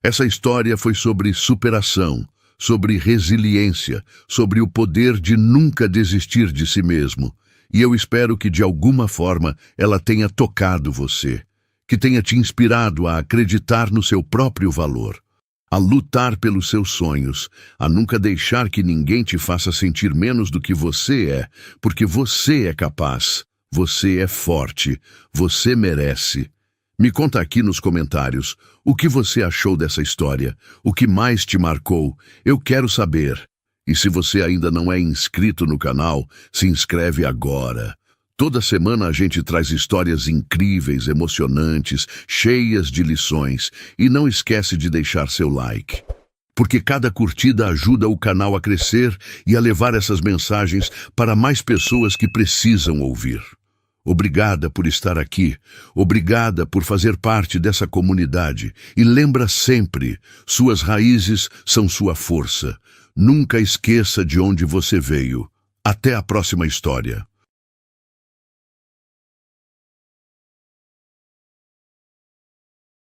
Essa história foi sobre superação, sobre resiliência, sobre o poder de nunca desistir de si mesmo. E eu espero que de alguma forma ela tenha tocado você, que tenha te inspirado a acreditar no seu próprio valor, a lutar pelos seus sonhos, a nunca deixar que ninguém te faça sentir menos do que você é, porque você é capaz, você é forte, você merece. Me conta aqui nos comentários o que você achou dessa história, o que mais te marcou. Eu quero saber. E se você ainda não é inscrito no canal, se inscreve agora. Toda semana a gente traz histórias incríveis, emocionantes, cheias de lições. E não esquece de deixar seu like, porque cada curtida ajuda o canal a crescer e a levar essas mensagens para mais pessoas que precisam ouvir. Obrigada por estar aqui, obrigada por fazer parte dessa comunidade. E lembra sempre, suas raízes são sua força. Nunca esqueça de onde você veio. Até a próxima história.